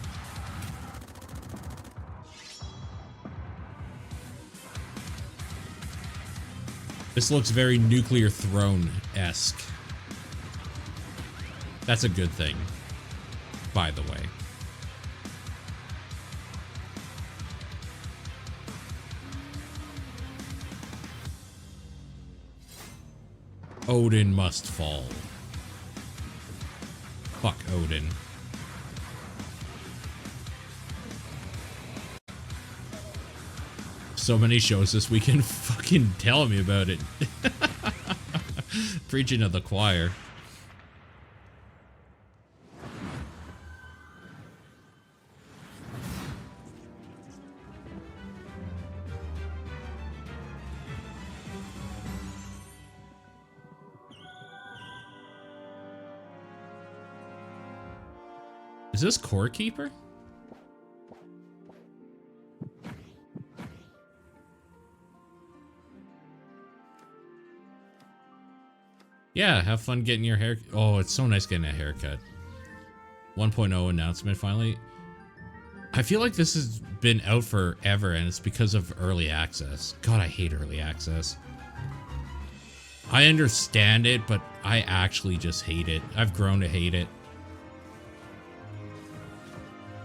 This looks very Nuclear Throne-esque. That's a good thing, by the way. Odin must fall. Fuck Odin. So many shows this weekend. Fucking tell me about it. Preaching to the choir. Is this Core Keeper? Yeah, have fun getting your hair. Oh, it's so nice getting a haircut. 1.0 announcement finally. I feel like this has been out forever and it's because of early access. God, I hate early access. I understand it, but I actually just hate it. I've grown to hate it.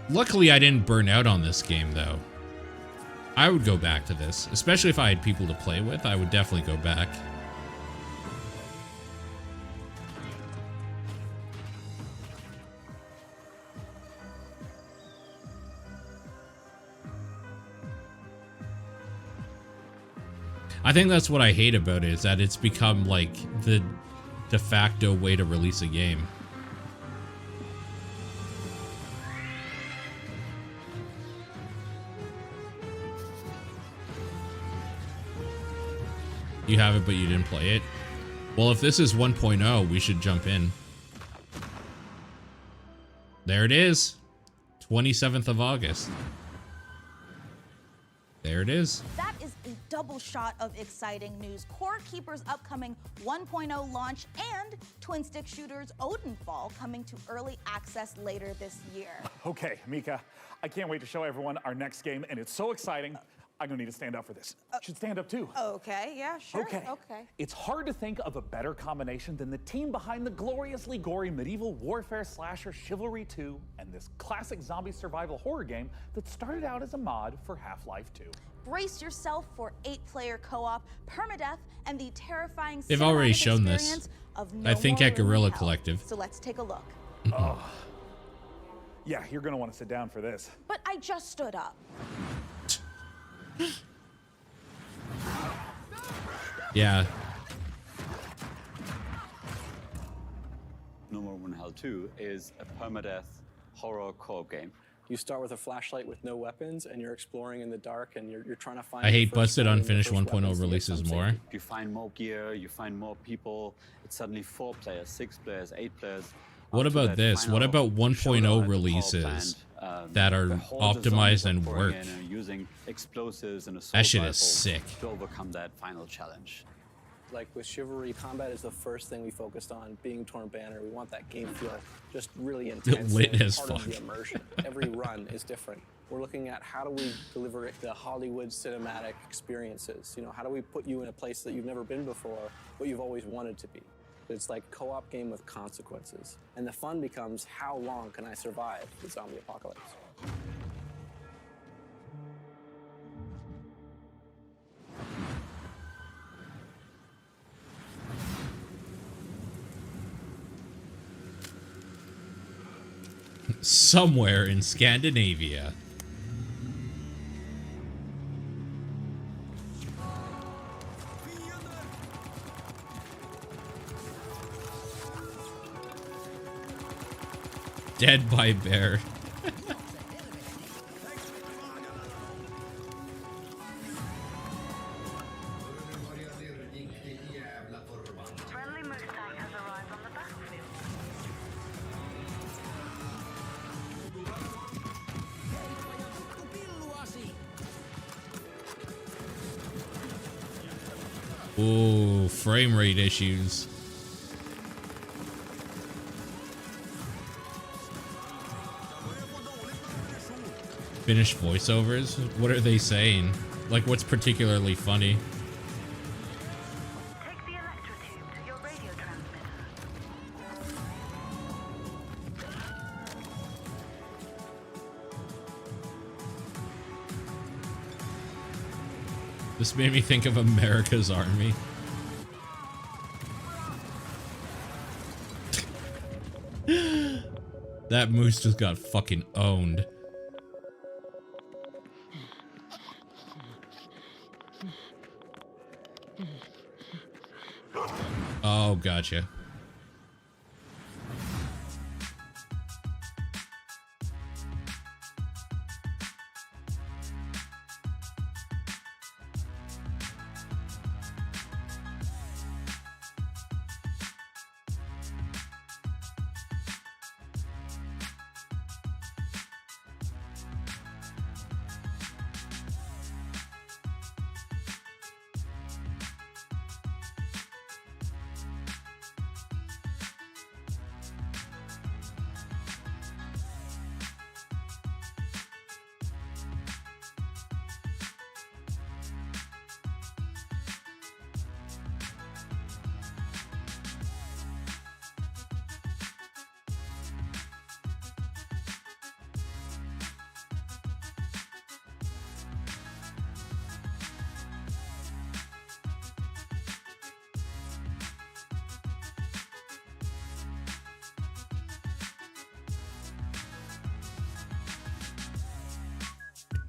Luckily, I didn't burn out on this game, though. I would go back to this, especially if I had people to play with. I would definitely go back. I think that's what I hate about it, is that it's become like the de facto way to release a game. You have it, but you didn't play it. Well, if this is 1.0, we should jump in. There it is. 27th of August. There it is. That is a double shot of exciting news. Core Keeper's upcoming 1.0 launch and twin stick shooters Odenfall coming to early access later this year. Okay, Mika, I can't wait to show everyone our next game, and it's so exciting. I'm gonna need to stand up for this. Should stand up too. Okay, yeah, sure. Okay. It's hard to think of a better combination than the team behind the gloriously gory medieval warfare slasher Chivalry 2 and this classic zombie survival horror game that started out as a mod for Half-Life 2. Brace yourself for 8-player co-op, permadeath, and the terrifying They've already cinematic shown this. experience of No I think More at Room in Guerrilla Hell. Collective. So let's take a look. Oh. Yeah, you're gonna want to sit down for this. But I just stood up. Yeah. No More Room in Hell 2 is a permadeath horror co-op game. You start with a flashlight with no weapons, and you're exploring in the dark, and you're trying to find. I hate the first busted weapon, the unfinished first 1.0 weapons to get releases something. more. You find more gear, you find more people. It's suddenly 4 players, 6 players, 8 players. What Up to about that this? What final about 1.0 showdown at the power releases plant, that are the hordes of optimized zombies and are pouring work? in and using explosives and assault That shit is rifles sick. to overcome that final challenge. Like with Chivalry, combat is the first thing we focused on. Being Torn Banner, we want that game feel just really intense. Lit and as part of fuck. the immersion. Every run is different. We're looking at how do we deliver it, the Hollywood cinematic experiences. You know, how do we put you in a place that you've never been before, but you've always wanted to be. It's like a co-op game with consequences. And the fun becomes, how long can I survive the zombie apocalypse? Somewhere in Scandinavia. Dead by bear. Friendly Mustang has arrived on the battlefield. Ooh, frame rate issues. Finnish voiceovers? What are they saying? Like, what's particularly funny? Take the electrotube to your radio transmitter. This made me think of America's Army. That moose just got fucking owned. Oh, gotcha.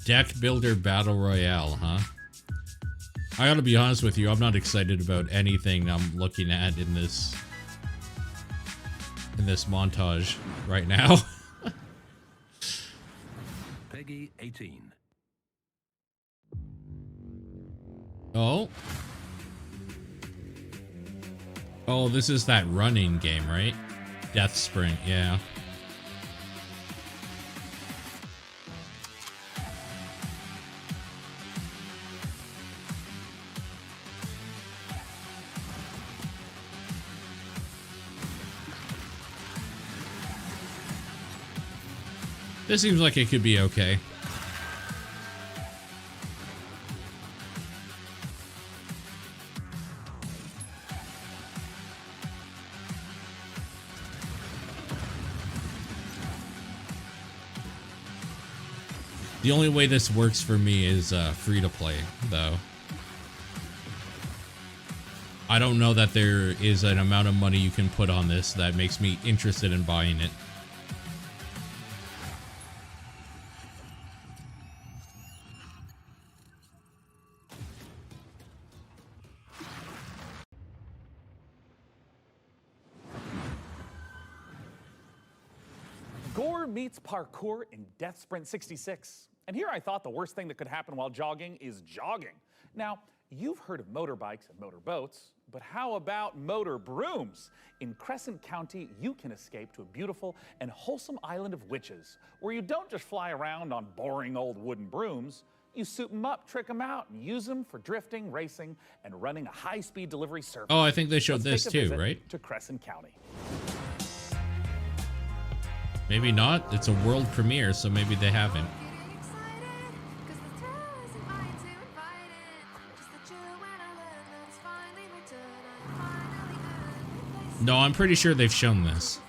Deck Builder Battle Royale, huh? I gotta be honest with you, I'm not excited about anything I'm looking at in this montage right now. Peggy 18. Oh. Oh, this is that running game, right? Death Sprint, yeah. This seems like it could be okay. The only way this works for me is free to play, though. I don't know that there is an amount of money you can put on this that makes me interested in buying it. Gore meets parkour in Death Sprint 66. And here I thought the worst thing that could happen while jogging is jogging. Now, you've heard of motorbikes and motorboats, but how about motor brooms? In Crescent County, you can escape to a beautiful and wholesome island of witches, where you don't just fly around on boring old wooden brooms. You suit them up, trick them out, and use them for drifting, racing, and running a high-speed delivery service. Oh, I think they showed Let's this take a too, visit right? to Crescent County. Maybe not. It's a world premiere, so maybe they haven't. No, I'm pretty sure they've shown this.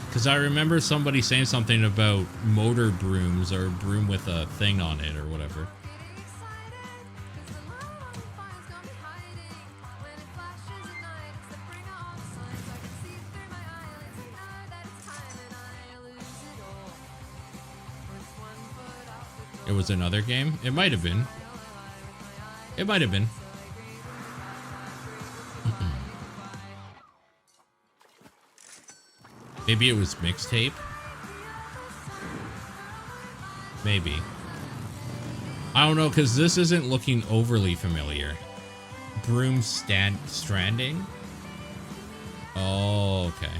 Because I remember somebody saying something about motor brooms or a broom with a thing on it or whatever. It was another game? It might have been. It might have been. Maybe it was mixtape? Maybe. I don't know, because this isn't looking overly familiar. Broom Stranding? Oh, okay.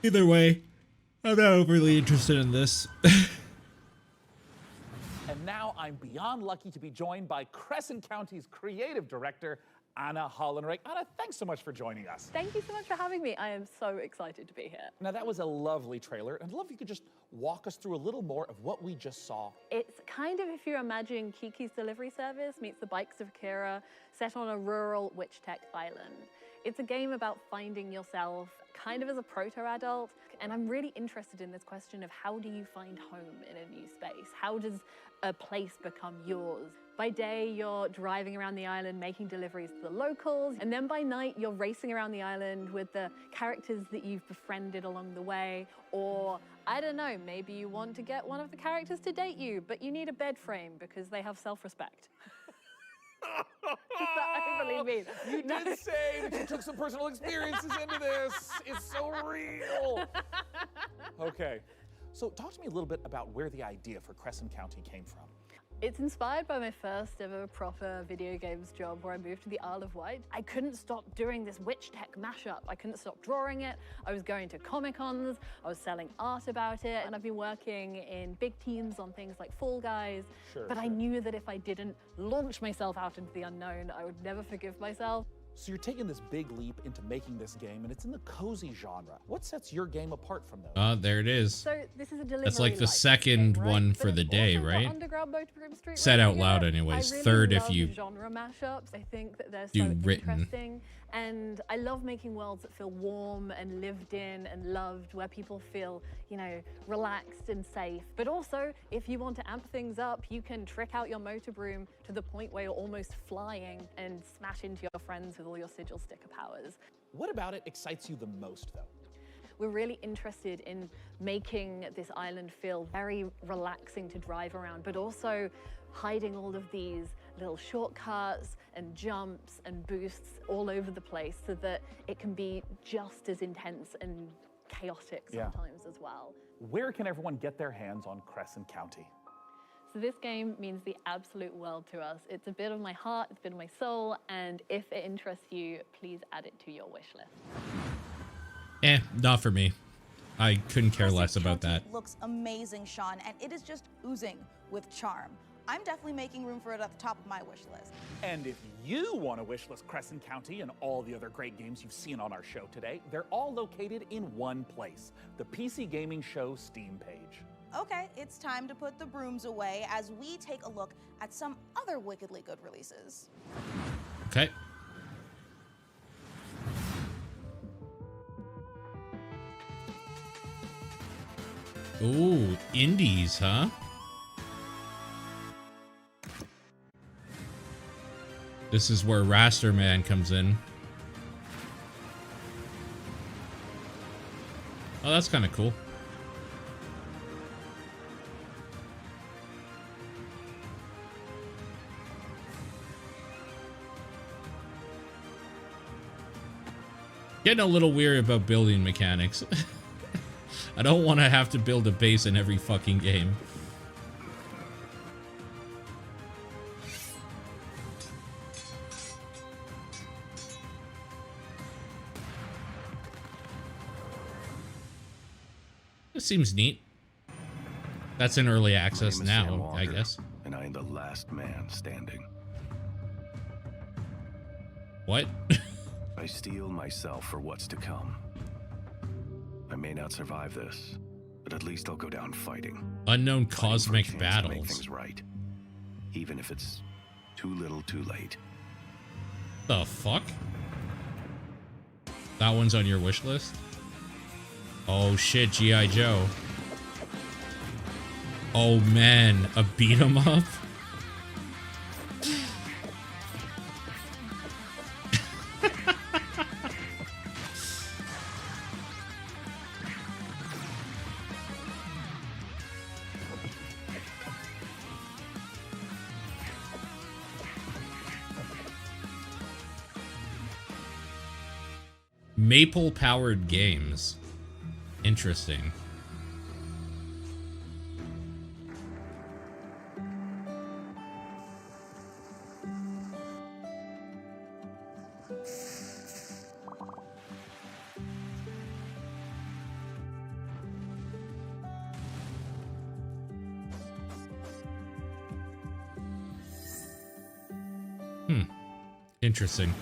Either way, I'm not overly interested in this. And now I'm beyond lucky to be joined by Crescent County's creative director, Anna Hollenreich. Anna, thanks so much for joining us. Thank you so much for having me. I am so excited to be here. Now, that was a lovely trailer, and I'd love if you could just walk us through a little more of what we just saw. It's kind of if you imagine Kiki's Delivery Service meets the Bikes of Kira, set on a rural witch tech island. It's a game about finding yourself kind of as a proto-adult, and I'm really interested in this question of how do you find home in a new space? How does a place become yours? By day, you're driving around the island making deliveries to the locals, and then by night, you're racing around the island with the characters that you've befriended along the way, or I don't know, maybe you want to get one of the characters to date you, but you need a bed frame because they have self-respect. Is that overly mean? You did say that you took some personal experiences into this. It's so real. Okay, so talk to me a little bit about where the idea for Crescent County came from. It's inspired by my first ever proper video games job where I moved to the Isle of Wight. I couldn't stop doing this witch tech mashup. I couldn't stop drawing it. I was going to Comic-Cons, I was selling art about it, and I've been working in big teams on things like Fall Guys. But I knew that if I didn't launch myself out into the unknown, I would never forgive myself. So you're taking this big leap into making this game, and it's in the cozy genre. What sets your game apart from those? There it is. So this is a delivery That's like the license second game, right? one But for the it's day, also got right? Underground Motor Room Street Said out Racing loud in it. anyways. I really Third if love you genre mashups. I think that they're do so written. interesting, and I love making worlds that feel warm and lived in and loved, where people feel, you know, relaxed and safe. But also, if you want to amp things up, you can trick out your motor broom to the point where you're almost flying and smash into your friends with all your sigil sticker powers. What about it excites you the most, though? We're really interested in making this island feel very relaxing to drive around, but also hiding all of these little shortcuts and jumps and boosts all over the place so that it can be just as intense and chaotic sometimes as well. Where can everyone get their hands on Crescent County? So this game means the absolute world to us. It's a bit of my heart, it's a bit of my soul, and if it interests you, please add it to your wish list. Not for me. I couldn't care less about that. Looks amazing, Sean, and it is just oozing with charm. I'm definitely making room for it at the top of my wish list. And if you want to wishlist Crescent County and all the other great games you've seen on our show today, they're all located in one place, the PC Gaming Show Steam page. Okay, it's time to put the brooms away as we take a look at some other wickedly good releases. Okay. Ooh, indies, huh? This is where Raster Man comes in. Oh, that's kind of cool. Getting a little weary about building mechanics. I don't want to have to build a base in every fucking game. This seems neat. That's in early access now, I guess. And I am the last man standing. What? I steel myself for what's to come. I may not survive this, but at least I'll go down fighting. Unknown cosmic To make battles. things right, even if it's too little, too late. The fuck? That one's on your wish list? Oh shit, G.I. Joe. Oh man, a beat 'em up? Maple powered games. Interesting. Interesting.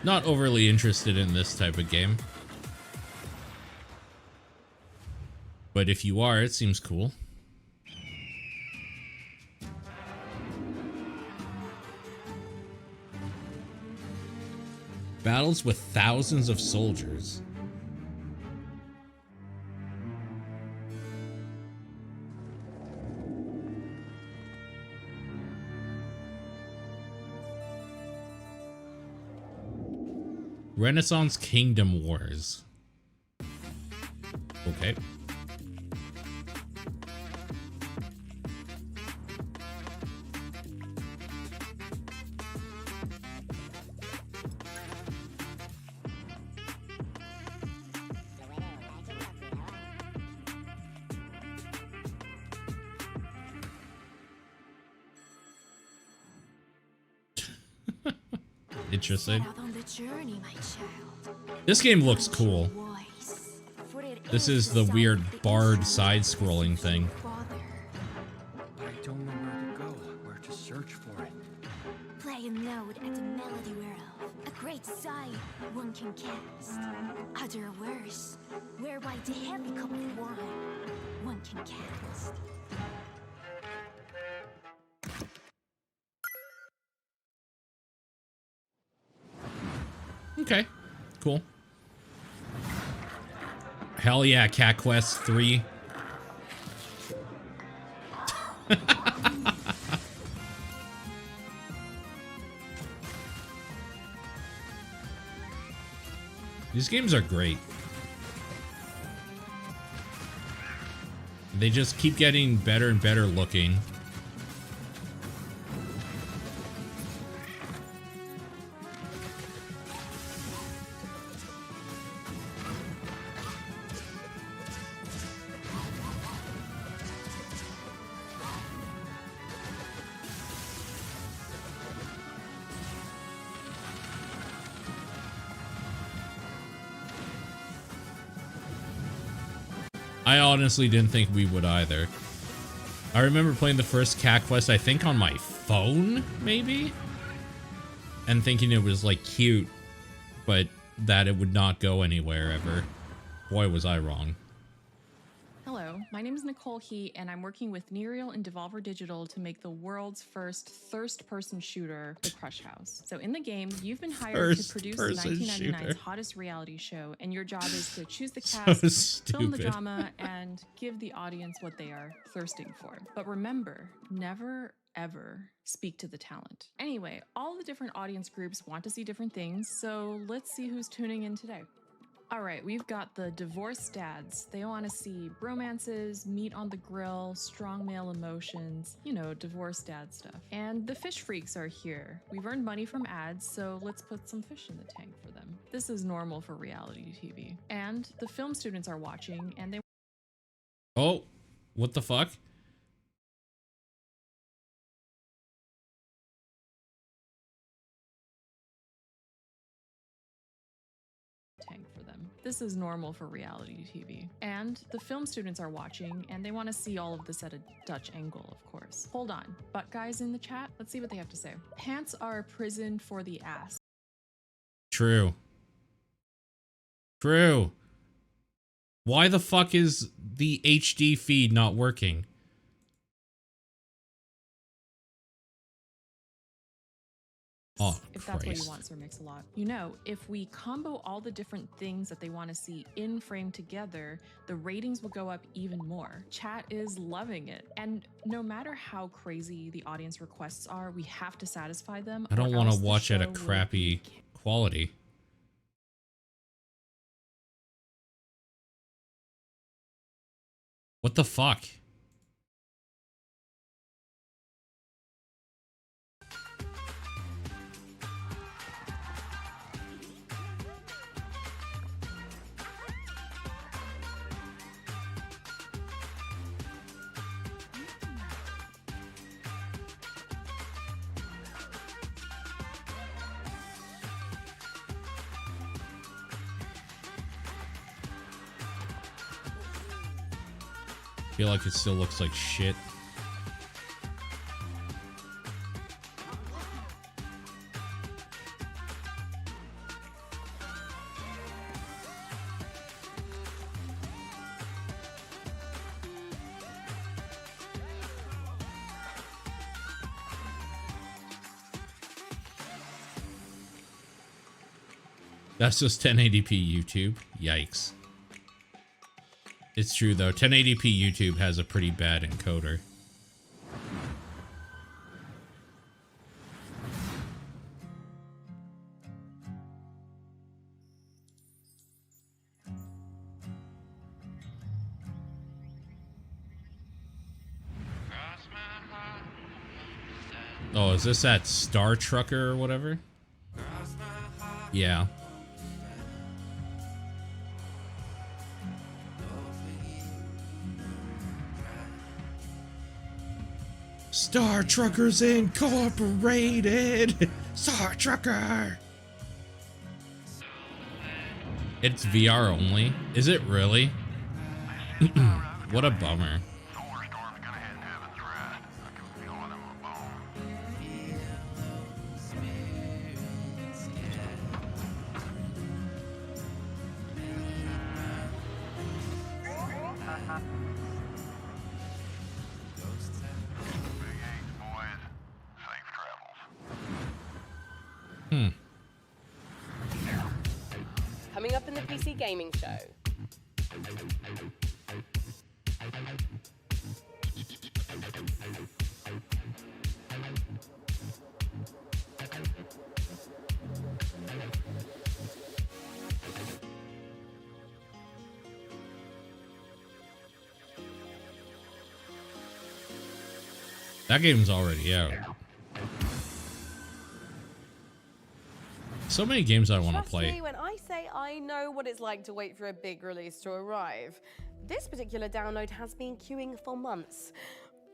Not overly interested in this type of game. But if you are, it seems cool. Battles with thousands of soldiers. Renaissance Kingdom Wars. Okay. Interesting. This game looks cool. This is the weird barred side-scrolling thing. I don't know where to go, where to search for it. Play a note at the melody whereof a great sigh one can cast. Other worse, whereby the heavy cup of wine one can cast. Okay, cool. Hell yeah, Cat Quest 3. These games are great. They just keep getting better and better looking. I honestly didn't think we would either. I remember playing the first Cat Quest, I think on my phone, maybe? And thinking it was like cute, but that it would not go anywhere ever. Boy, was I wrong. Hello, my name is Nicole He, and I'm working with Nereal and Devolver Digital to make the world's first thirst-person shooter, The Crush House. So in the game, you've been hired to produce 1999's hottest reality show, and your job is to choose the cast, film the drama, and give the audience what they are thirsting for. But remember, never ever speak to the talent. Anyway, all the different audience groups want to see different things, so let's see who's tuning in today. All right, we've got the divorced dads. They want to see romances, meat on the grill, strong male emotions, you know, divorced dad stuff. And the fish freaks are here. We've earned money from ads, so let's put some fish in the tank for them. This is normal for reality TV. And the film students are watching, and they... Oh, what the fuck? tank for them. This is normal for reality TV. And the film students are watching, and they want to see all of this at a Dutch angle, of course. Hold on. But guys in the chat, let's see what they have to say. Pants are a prison for the ass. True. True. Why the fuck is the HD feed not working? Oh, if that's what you want, Sir Mix-a-Lot. You know, if we combo all the different things that they want to see in frame together, the ratings will go up even more. Chat is loving it. And no matter how crazy the audience requests are, we have to satisfy them. I don't want to watch at a crappy quality. What the fuck? I feel like it still looks like shit. That's just 1080p YouTube. Yikes. It's true though. 1080p YouTube has a pretty bad encoder. Oh, is this that Star Trucker or whatever? Yeah. Star Truckers Incorporated! Star Trucker! It's VR only? Is it really? What a bummer. Coming up in the PC Gaming Show. That game's already out. So many games I want to play. Trust me when I say I know what it's like to wait for a big release to arrive. This particular download has been queuing for months.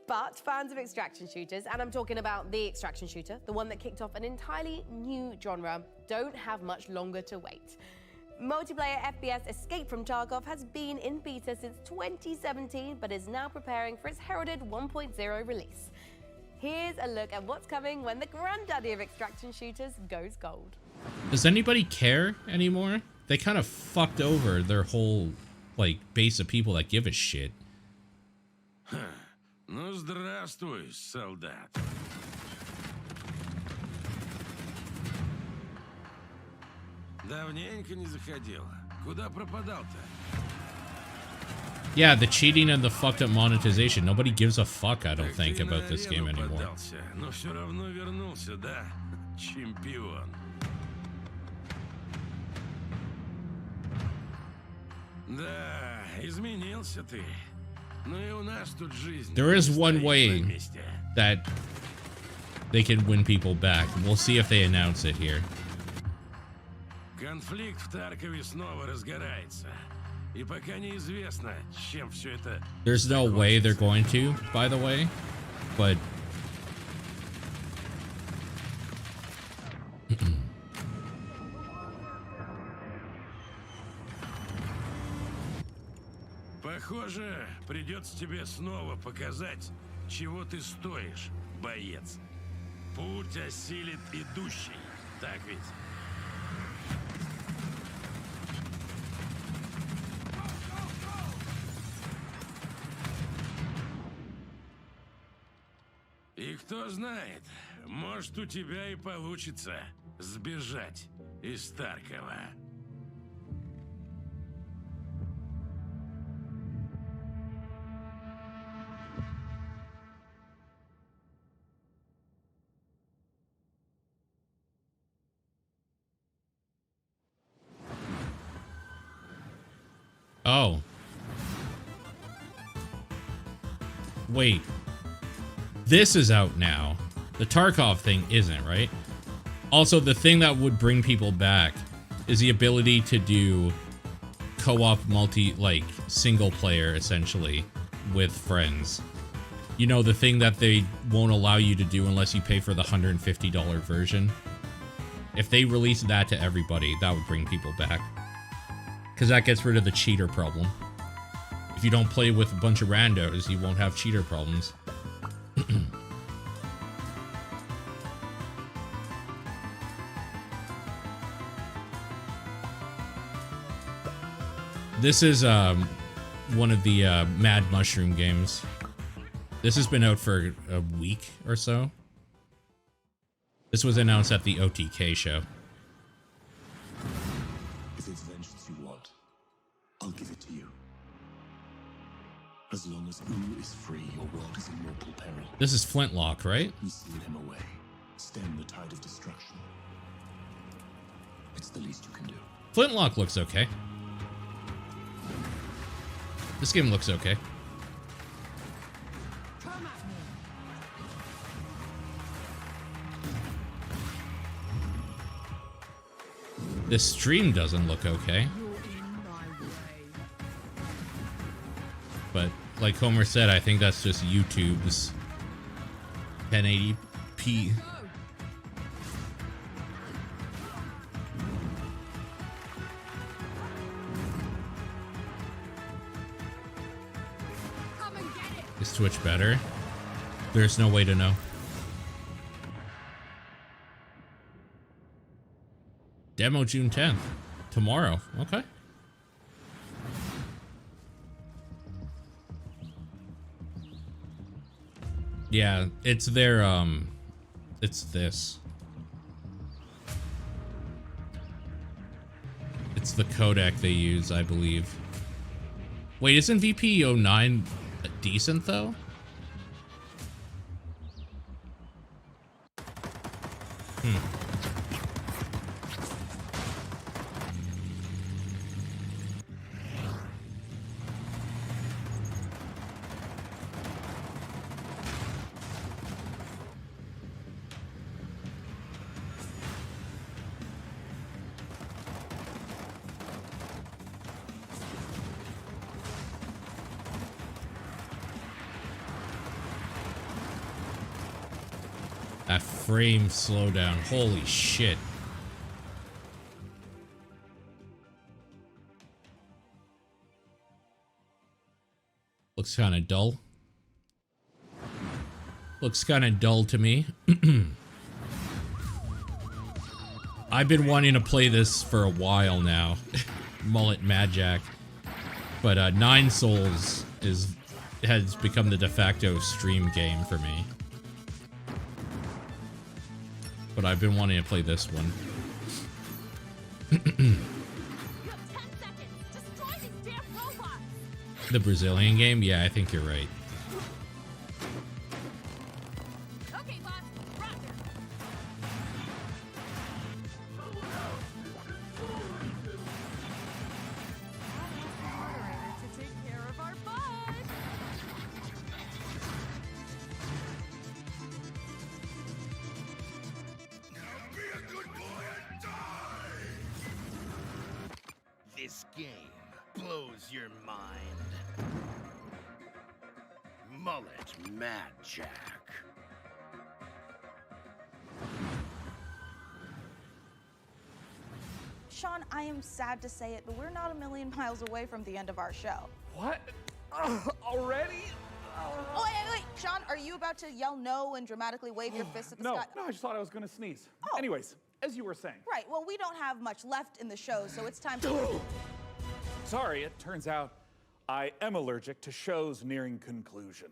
But fans of extraction shooters, and I'm talking about the extraction shooter, the one that kicked off an entirely new genre, don't have much longer to wait. Multiplayer FPS Escape from Tarkov has been in beta since 2017, but is now preparing for its heralded 1.0 release. Here's a look at what's coming when the granddaddy of extraction shooters goes gold. Does anybody care anymore? They kind of fucked over their whole, like, base of people that give a shit. Ну, здравствуй, солдат. Давненько не заходил. Куда пропадал-то? Yeah, the cheating and the fucked up monetization. Nobody gives a fuck, I don't think, about this game anymore. Но все равно вернулся, да? Чемпион. Да, изменился ты. Ну и у нас тут жизнь. There is one way that they can win people back. We'll see if they announce it here. Конфликт в Таркове снова разгорается. И пока неизвестно, чем все это. There's no way they're going to, by the way, but Похоже, придется тебе снова показать, чего ты стоишь, боец. Путь осилит идущий, так ведь? И кто знает, может, у тебя и получится сбежать из Таркова. oh. Wait. This is out now. The Tarkov thing isn't, right? Also, the thing that would bring people back is the ability to do co-op like single player essentially with friends. You know, the thing that they won't allow you to do unless you pay for the $150 version. If they release that to everybody, that would bring people back. Because that gets rid of the cheater problem. If you don't play with a bunch of randos, you won't have cheater problems. This is one of the Mad Mushroom games. This has been out for a week or so. This was announced at the OTK show. If it's vengeance you want, I'll give it to you. As long as Uru is free, your world is in mortal peril. This is Flintlock, right? We seal him away. Stem the tide of destruction. It's the least you can do. Flintlock looks okay. This game looks okay. This stream doesn't look okay. But like Homer said, I think that's just YouTube's 1080p. Is Twitch better? There's no way to know. Demo June 10th. Tomorrow. Okay. Yeah, it's their, it's this. It's the codec they use, I believe. Wait, isn't VP09 decent, though? That frame slowdown, holy shit. Looks kind of dull. Looks kind of dull to me. I've been wanting to play this for a while now. Mullet Mad Jack. But Nine Souls has become the de facto stream game for me. But I've been wanting to play this one. The Brazilian game? Yeah, I think you're right. This game blows your mind. Mullet Mad Jack. Sean, I am sad to say it, but we're not a million miles away from the end of our show. What? Already? Oh, wait. Sean, are you about to yell no and dramatically wave your fist at the sky? No, I just thought I was gonna sneeze. Anyways, as you were saying. Right, well, we don't have much left in the show, so it's time to... Sorry, it turns out I am allergic to shows nearing conclusion.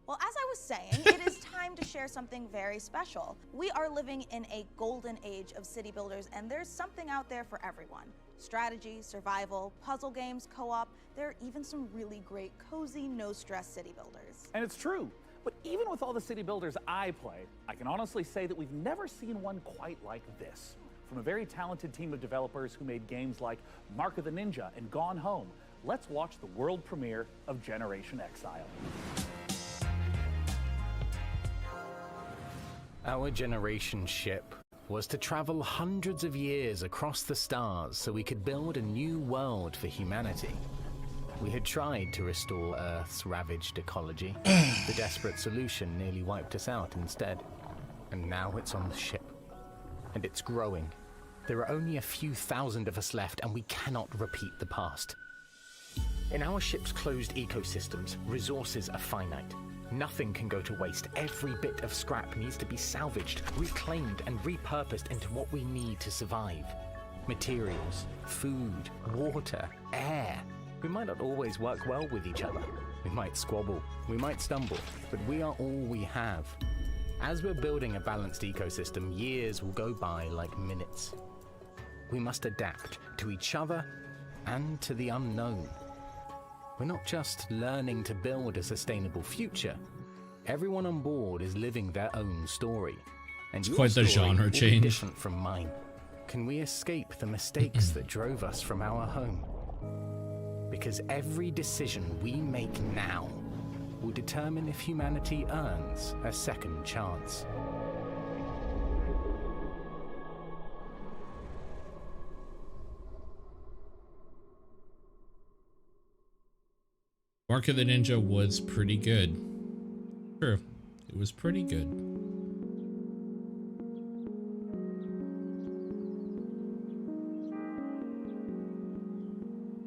Well, as I was saying, it is time to share something very special. We are living in a golden age of city builders, and there's something out there for everyone. Strategy, survival, puzzle games, co-op, there are even some really great, cozy, no-stress city builders. And it's true. But even with all the city builders I play, I can honestly say that we've never seen one quite like this. From a very talented team of developers who made games like Mark of the Ninja and Gone Home, let's watch the world premiere of Generation Exile. Our generation ship was to travel hundreds of years across the stars so we could build a new world for humanity. We had tried to restore Earth's ravaged ecology. The desperate solution nearly wiped us out instead. And now it's on the ship. And it's growing. There are only a few thousand of us left, and we cannot repeat the past. In our ship's closed ecosystems, resources are finite. Nothing can go to waste. Every bit of scrap needs to be salvaged, reclaimed, and repurposed into what we need to survive. Materials, food, water, air. We might not always work well with each other. We might squabble, we might stumble, but we are all we have. As we're building a balanced ecosystem, years will go by like minutes. we must adapt to each other and to the unknown. We're not just learning to build a sustainable future. Everyone on board is living their own story. And It's your quite the story genre will be change. different from mine. Can we escape the mistakes that drove us from our home? Because every decision we make now will determine if humanity earns a second chance. Mark of the Ninja was pretty good. True. It was pretty good.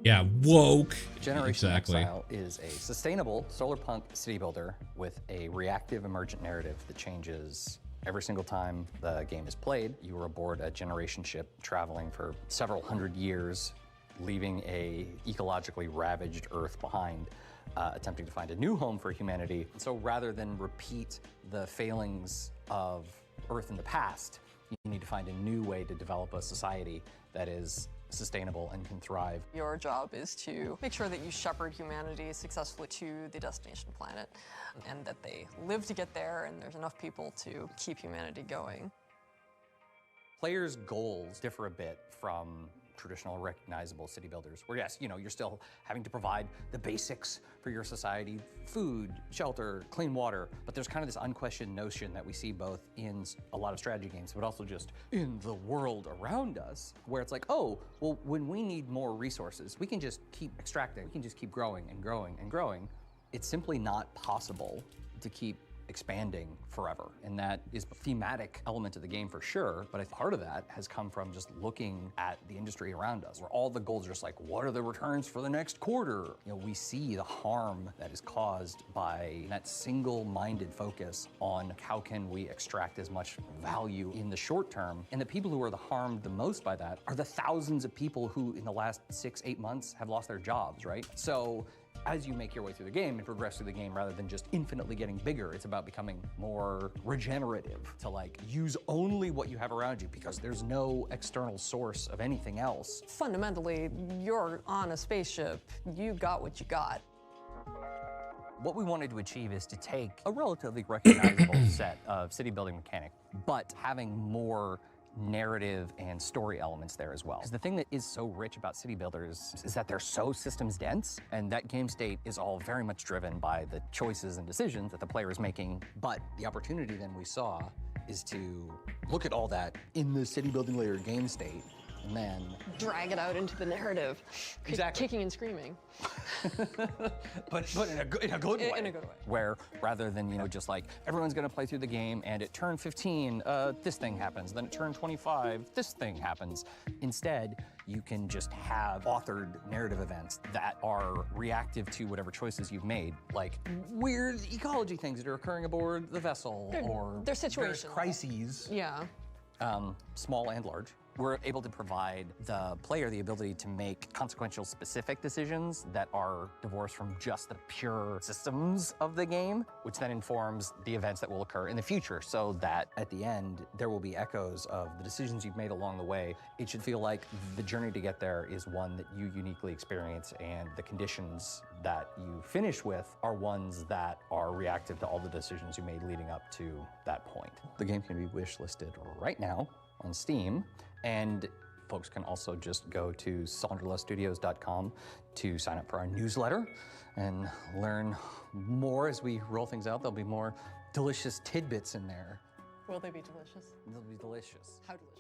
Yeah, woke. Generation Exactly. Exile is a sustainable solarpunk city builder with a reactive emergent narrative that changes every single time the game is played. You are aboard a generation ship traveling for several hundred years, leaving a ecologically ravaged Earth behind, attempting to find a new home for humanity. So rather than repeat the failings of Earth in the past, you need to find a new way to develop a society that is sustainable and can thrive. Your job is to make sure that you shepherd humanity successfully to the destination planet and that they live to get there and there's enough people to keep humanity going. Players' goals differ a bit from traditional recognizable city builders, where yes, you're still having to provide the basics for your society, food, shelter, clean water, but there's kind of this unquestioned notion that we see both in a lot of strategy games, but also just in the world around us, where it's like, oh, well, when we need more resources, we can just keep extracting, we can just keep growing and growing and growing. It's simply not possible to keep expanding forever. And that is a thematic element of the game for sure, but I think part of that has come from just looking at the industry around us, where all the goals are just like, what are the returns for the next quarter? We see the harm that is caused by that single-minded focus on how can we extract as much value in the short term. And the people who are the harmed the most by that are the thousands of people who in the last 6-8 months have lost their jobs, right? So as you make your way through the game and progress through the game, rather than just infinitely getting bigger, it's about becoming more regenerative, to use only what you have around you because there's no external source of anything else. Fundamentally, you're on a spaceship. You got what you got. What we wanted to achieve is to take a relatively recognizable set of city building mechanic, but having more narrative and story elements there as well. Because the thing that is so rich about city builders is that they're so systems dense, and that game state is all very much driven by the choices and decisions that the player is making. But the opportunity then we saw is to look at all that in the city building layer game state, and then drag it out into the narrative. Exactly. Kicking and screaming. but in a good way. In a good way. Where rather than, just like everyone's gonna play through the game and at turn 15, this thing happens. Then at turn 25, this thing happens. Instead, you can just have authored narrative events that are reactive to whatever choices you've made, like weird ecology things that are occurring aboard the vessel, or they're situational. Crises. Yeah. Small and large. We're able to provide the player the ability to make consequential specific decisions that are divorced from just the pure systems of the game, which then informs the events that will occur in the future, so that at the end, there will be echoes of the decisions you've made along the way. It should feel like the journey to get there is one that you uniquely experience, and the conditions that you finish with are ones that are reactive to all the decisions you made leading up to that point. The game can be wishlisted right now on Steam, and folks can also just go to sonderluststudios.com to sign up for our newsletter and learn more as we roll things out. There'll be more delicious tidbits in there. Will they be delicious? They'll be delicious. How delicious?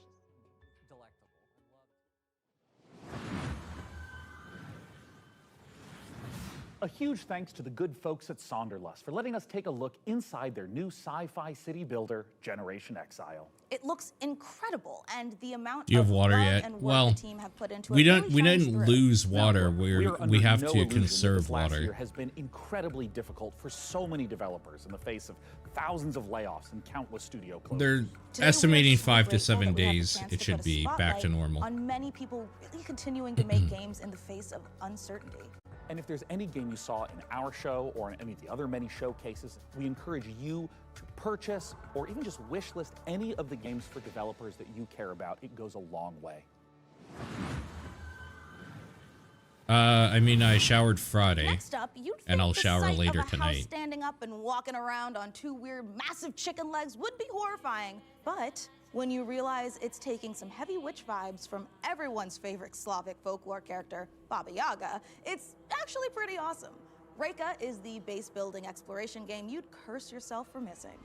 A huge thanks to the good folks at Sonderlust for letting us take a look inside their new sci-fi city builder, Generation Exile. It looks incredible, and the amount Do you have of water love yet? and work Well, the team have put into we it don't. really We shines didn't through. lose water. We are We under have no to illusion that conserve this last water. year has been incredibly difficult for so many developers in the face of thousands of layoffs and countless studio closures. They're Today, estimating we're so 5 to grateful 7 that we have the days. chance It to should put a be back to spotlight normal. on many people really continuing to make games in the face of uncertainty. And if there's any game you saw in our show or in any of the other many showcases, we encourage you to purchase or even just wish list any of the games for developers that you care about. It goes a long way. I mean, I showered Friday, Next up, you'd think and I'll the shower sight later of a house tonight. standing up and walking around on two weird, massive chicken legs would be horrifying. But when you realize it's taking some heavy witch vibes from everyone's favorite Slavic folklore character, Baba Yaga, it's actually pretty awesome. Reka is the base building exploration game you'd curse yourself for missing.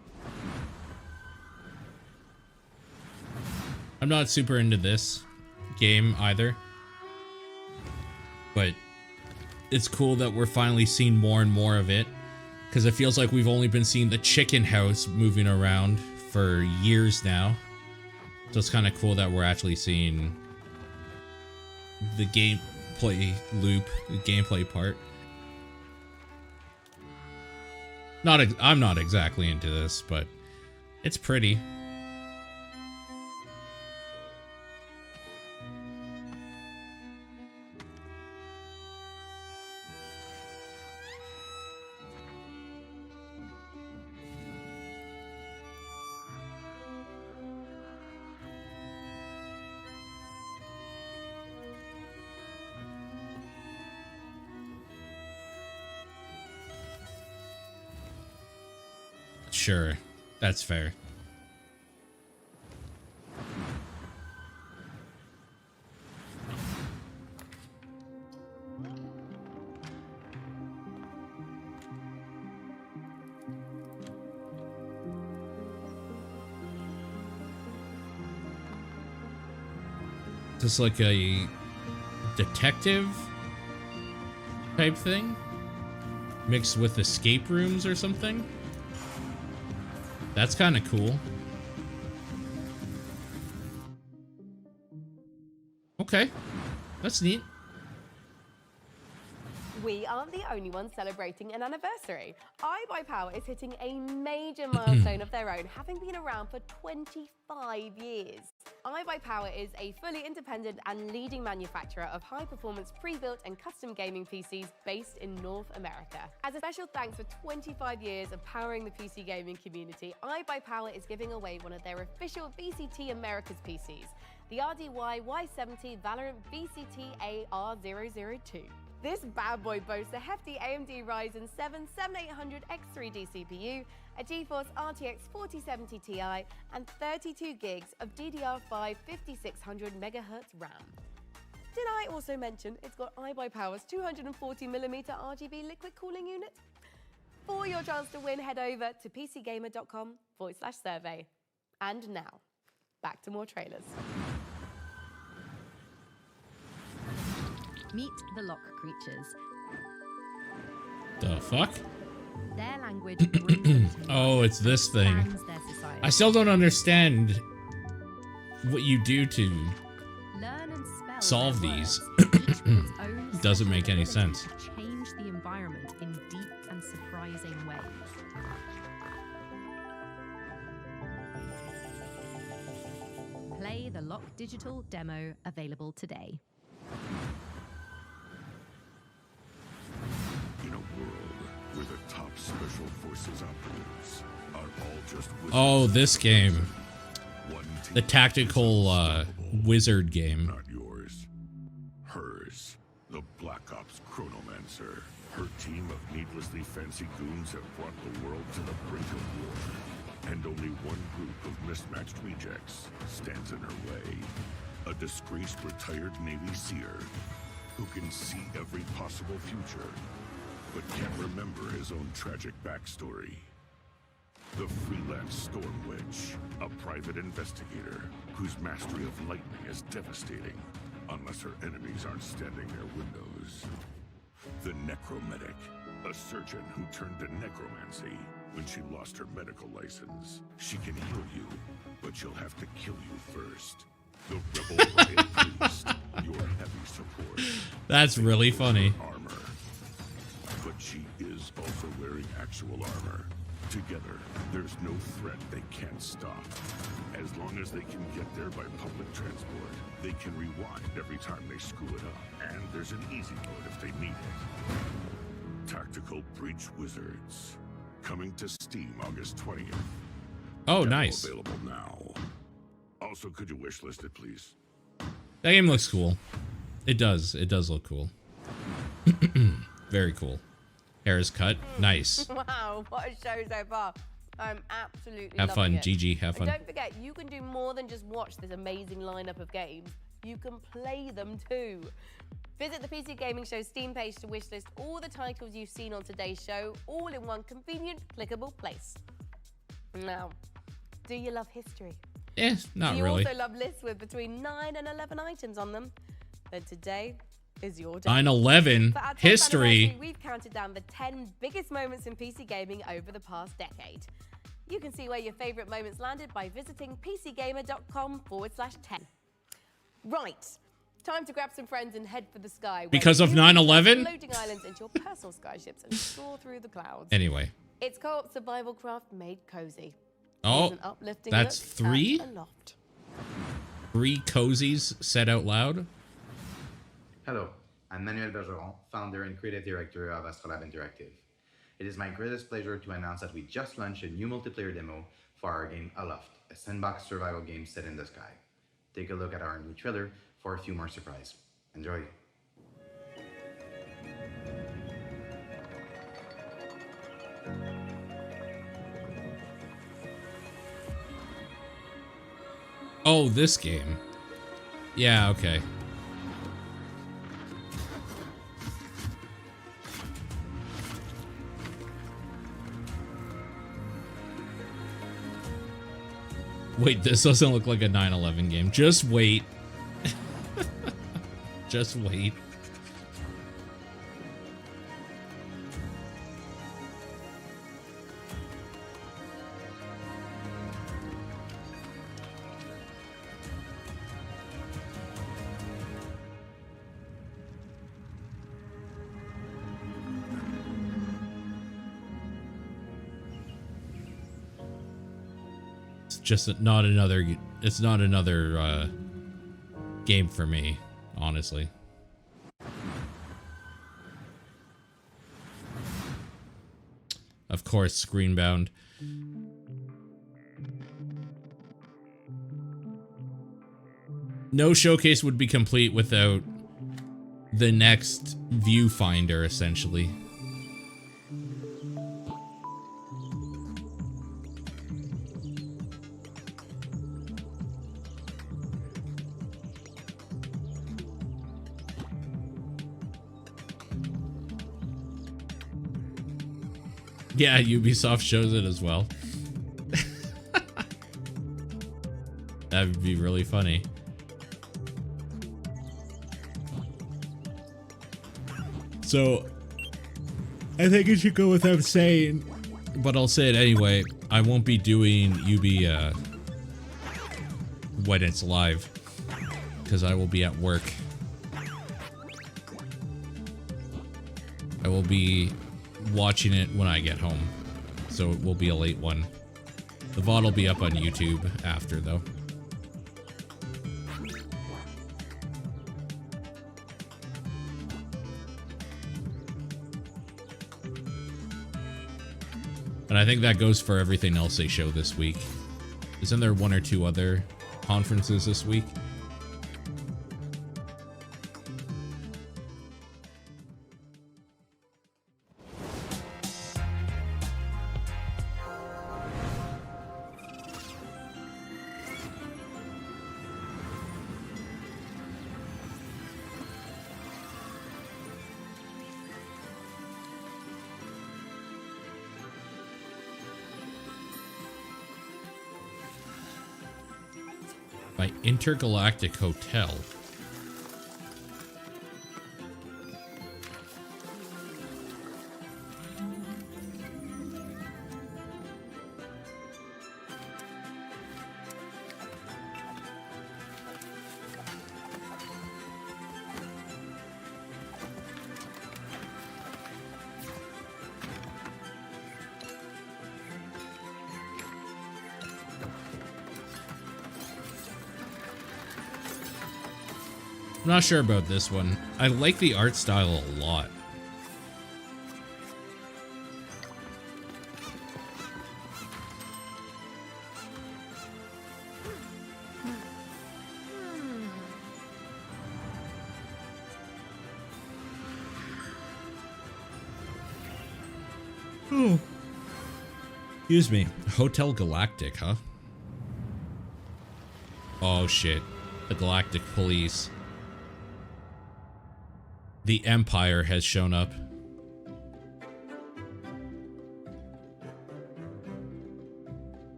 I'm not super into this game either, but it's cool that we're finally seeing more and more of it, because it feels like we've only been seeing the chicken house moving around for years now. So it's kind of cool that we're actually seeing the gameplay loop, the gameplay part. I'm not exactly into this, but it's pretty. Sure, that's fair. Just like a detective type thing mixed with escape rooms or something. That's kind of cool. Okay, that's neat. We aren't the only ones celebrating an anniversary. iBuyPower is hitting a major milestone of their own, having been around for 25 years. iBuyPower is a fully independent and leading manufacturer of high-performance pre-built and custom gaming PCs based in North America. As a special thanks for 25 years of powering the PC gaming community, iBuyPower is giving away one of their official VCT Americas PCs, the RDY Y70 Valorant VCT AR002. This bad boy boasts a hefty AMD Ryzen 7 7800X3D CPU, a GeForce RTX 4070 Ti, and 32 gigs of DDR5 5600 MHz RAM. Did I also mention it's got iBuyPower's 240mm RGB liquid cooling unit? For your chance to win, head over to pcgamer.com/survey. And now, back to more trailers. Meet the lock creatures. The fuck? Their language brings them to Oh, it's this thing. expands their society. I still don't understand what you do to Learn and spell solve their these. words, each with its own Doesn't make special any ability sense. to change the environment in deep and surprising ways. Play the Lock Digital demo available today. In a world where the top special forces operatives are all just Oh, this game. The tactical wizard game. not yours. Hers, the Black Ops Chronomancer. Her team of needlessly fancy goons have brought the world to the brink of war. And only one group of mismatched rejects stands in her way. A disgraced retired Navy SEER who can see every possible future, but can't remember his own tragic backstory. The freelance Storm Witch, a private investigator whose mastery of lightning is devastating, unless her enemies aren't standing near windows. The Necromedic, a surgeon who turned to necromancy when she lost her medical license. She can heal you, but she'll have to kill you first. The Rebel Riot Priest, your heavy support. That's really funny. Armor. But she is also wearing actual armor. Together, there's no threat they can't stop. As long as they can get there by public transport, they can rewind every time they screw it up. And there's an easy mode if they need it. Tactical Breach Wizards. Coming to Steam August 20th. Oh, Demo nice. Available now. Also, could you wishlist it, please? That game looks cool. It does. It does look cool. Very cool. Hair is cut. Nice. Wow, what a show so far. I'm absolutely Have fun, loving it. GG, have fun. And don't forget, you can do more than just watch this amazing lineup of games. You can play them too. Visit the PC Gaming Show Steam page to wishlist all the titles you've seen on today's show, all in one convenient, clickable place. Now, do you love history? Not do you really. also love lists with between 9 and 11 items on them? Then today is your day. 9/11 For our 10th history. anniversary, we've counted down the 10 biggest moments in PC gaming over the past decade. You can see where your favorite moments landed by visiting pcgamer.com/10. Right, time to grab some friends and head for the sky. where Because of you can 9/11? Floating islands into your personal skyships and soar through the clouds. Anyway. It's co-op survival craft made cozy. Oh, Here's an uplifting that's look 3? at a loft. 3 cozies said out loud. Hello, I'm Manuel Bergeron, founder and creative director of Astrolab Interactive. It is my greatest pleasure to announce that we just launched a new multiplayer demo for our game Aloft, a sandbox survival game set in the sky. Take a look at our new trailer for a few more surprises. Enjoy. Oh, this game. Yeah, okay. Wait, this doesn't look like a 9/11 game. Just wait. Just wait. Just not another. It's not another game for me, honestly. Of course, screenbound. No showcase would be complete without the next viewfinder, essentially. Yeah, Ubisoft shows it as well. That would be really funny. So, I think it should go without saying, but I'll say it anyway. I won't be doing Ubi when it's live, because I will be at work. I will be watching it when I get home, so it will be a late one. The VOD will be up on YouTube after, though. And I think that goes for everything else they show this week. Isn't there 1 or 2 other conferences this week? By Intergalactic Hotel. I'm not sure about this one. I like the art style a lot. Oh. Excuse me. Hotel Galactic, huh? Oh shit. The Galactic Police. The Empire has shown up.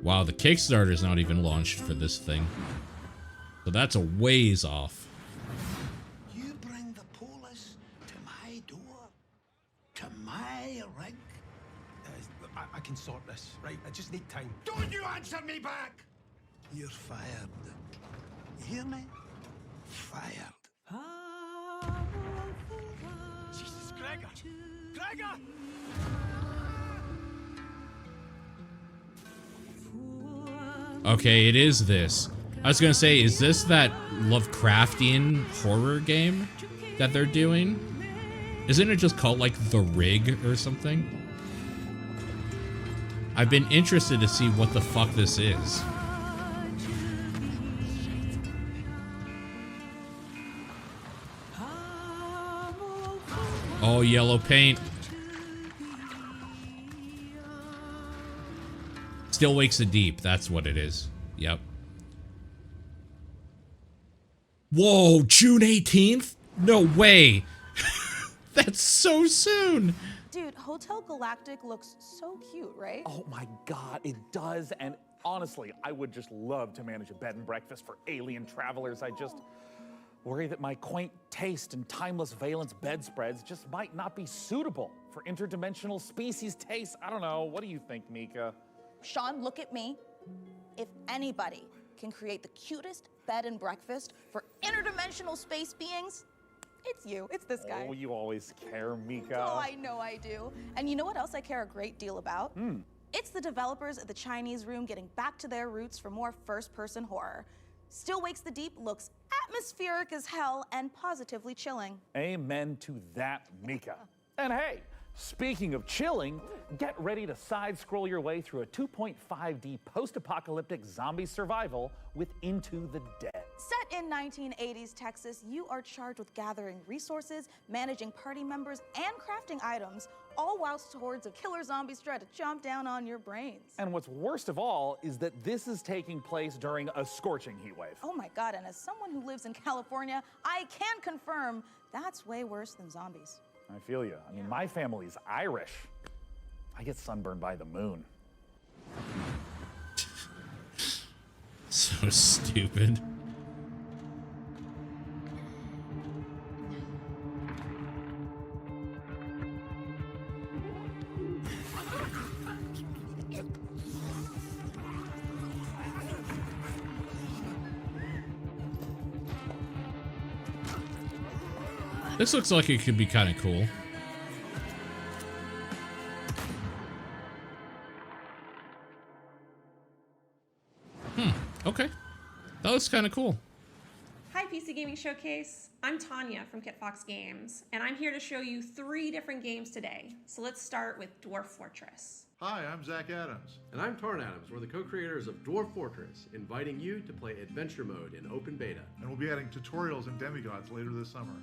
Wow, the Kickstarter's not even launched for this thing. So that's a ways off. You bring the police to my door, to my rig. I can sort this, right? I just need time. Don't you answer me back! You're fired. You hear me? Fired. Jesus, Gregor! Gregor! Okay, it is this. I was gonna say, is this that Lovecraftian horror game that they're doing? Isn't it just called like The Rig or something? I've been interested to see what the fuck this is. Oh, yellow paint. Still Wakes the Deep. That's what it is. Yep. Whoa, June 18th? No way. That's so soon. Dude, Hotel Galactic looks so cute, right? Oh my god, it does. And honestly, I would just love to manage a bed and breakfast for alien travelers. I just worry that my quaint taste and timeless valence bedspreads just might not be suitable for interdimensional species tastes. I don't know. What do you think, Mika? Sean, look at me. If anybody can create the cutest bed and breakfast for interdimensional space beings, it's you. It's this guy. Oh, you always care, Mika. Oh, I know I do. And you know what else I care a great deal about? It's the developers at the Chinese Room getting back to their roots for more first-person horror. Still Wakes the Deep looks atmospheric as hell and positively chilling. Amen to that, Mika. And hey, speaking of chilling, get ready to side-scroll your way through a 2.5D post-apocalyptic zombie survival with Into the Dead. Set in 1980s Texas, you are charged with gathering resources, managing party members, and crafting items, all whilst hordes of killer zombies try to chomp down on your brains. And what's worst of all is that this is taking place during a scorching heat wave. Oh my god, and as someone who lives in California, I can confirm that's way worse than zombies. I feel you. I mean, my family's Irish. I get sunburned by the moon. So stupid. This looks like it could be kind of cool. Okay. That looks kind of cool. Hi, PC Gaming Showcase. I'm Tanya from KitFox Games, and I'm here to show you 3 different games today. So let's start with Dwarf Fortress. Hi, I'm Zach Adams. And I'm Tarn Adams. We're the co-creators of Dwarf Fortress, inviting you to play Adventure Mode in open beta. And we'll be adding tutorials and demigods later this summer.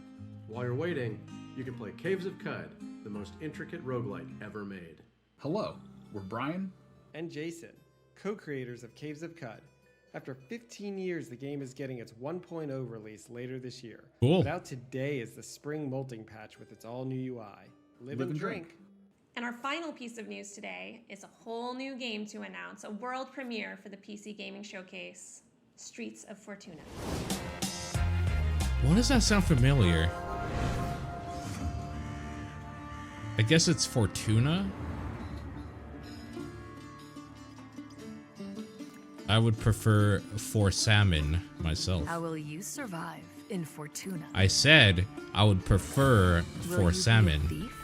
While you're waiting, you can play Caves of Cud, the most intricate roguelike ever made. Hello, we're Brian and Jason, co-creators of Caves of Cud. After 15 years, the game is getting its 1.0 release later this year. Cool. But out today is the spring molting patch with its all-new UI. Live and drink. And our final piece of news today is a whole new game to announce, a world premiere for the PC Gaming Showcase, Streets of Fortuna. Why does that sound familiar? I guess it's Fortuna? I would prefer For Salmon myself. How will you survive in Fortuna? I said I would prefer For Salmon. Be a thief?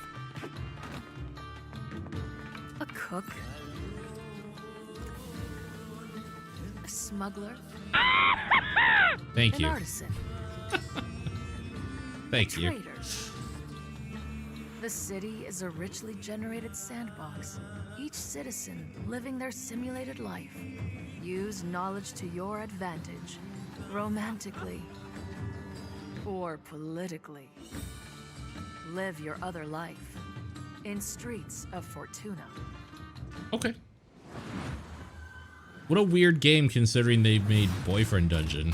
A cook? A smuggler? Thank you. An artisan? Thank you. Traitor? The city is a richly generated sandbox. Each citizen living their simulated life. Use knowledge to your advantage, romantically or politically. Live your other life. in Streets of Fortuna. Okay. What a weird game considering they made Boyfriend Dungeon.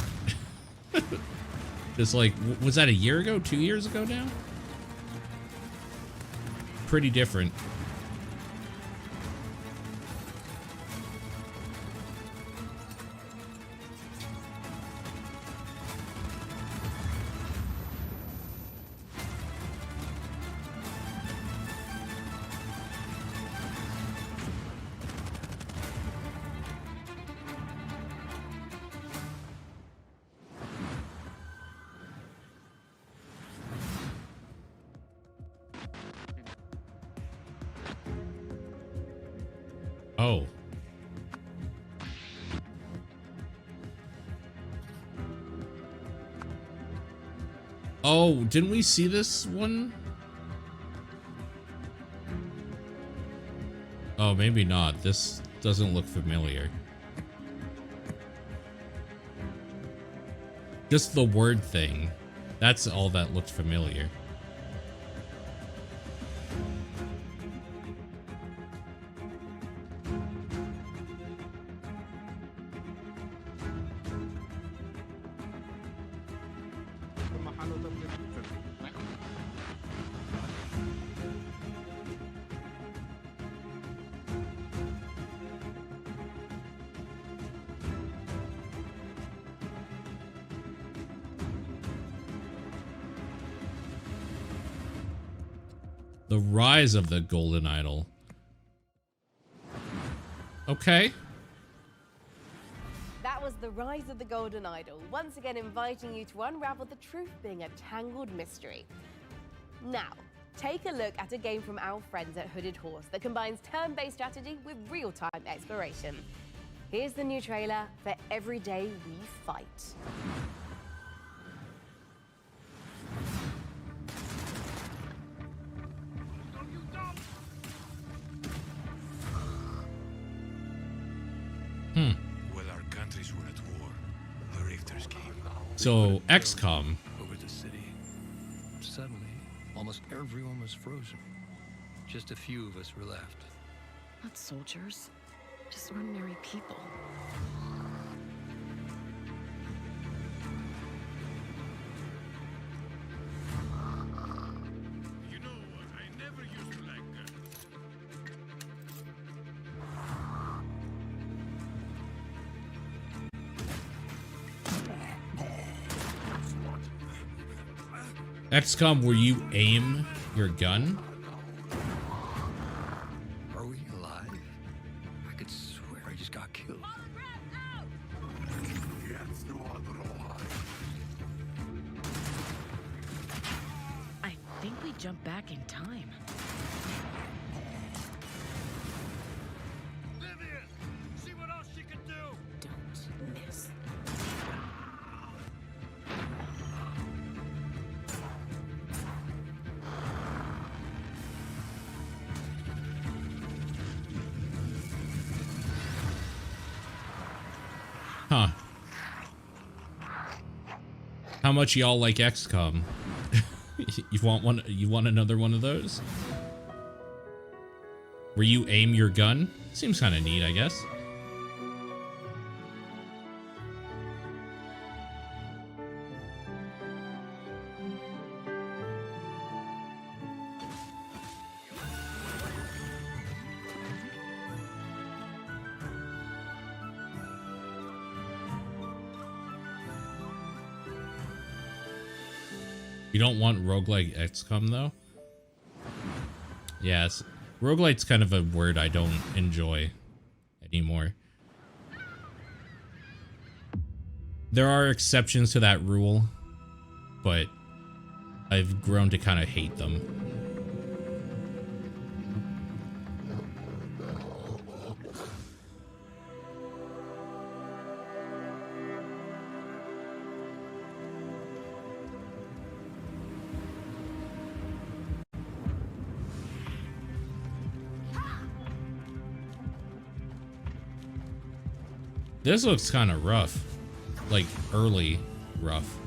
Just like, was that a year ago? 2 years ago now? Pretty different. Oh. Oh, didn't we see this one? Oh, maybe not. This doesn't look familiar. Just the word thing. That's all that looked familiar. The Rise of the Golden Idol. Okay. That was the Rise of the Golden Idol, once again inviting you to unravel the truth being a tangled mystery. Now, take a look at a game from our friends at Hooded Horse that combines turn-based strategy with real-time exploration. Here's the new trailer for Every Day We Fight. While our countries were at war, the Rifters came. So, XCOM. Over the city. Suddenly, almost everyone was frozen. Just a few of us were left. Not soldiers, just ordinary people. You know, I never used to like guns. XCOM, where you aim your gun? Are we alive? I could swear I just got killed. I think we jumped back in time. See what else she can do. Don't miss. Huh. How much y'all like XCOM? You want one? You want another one of those? Where you aim your gun? Seems kind of neat, I guess. You don't want roguelike XCOM though? Yes. Roguelite's kind of a word I don't enjoy anymore. There are exceptions to that rule, but I've grown to kind of hate them. This looks kind of rough. Like, early rough.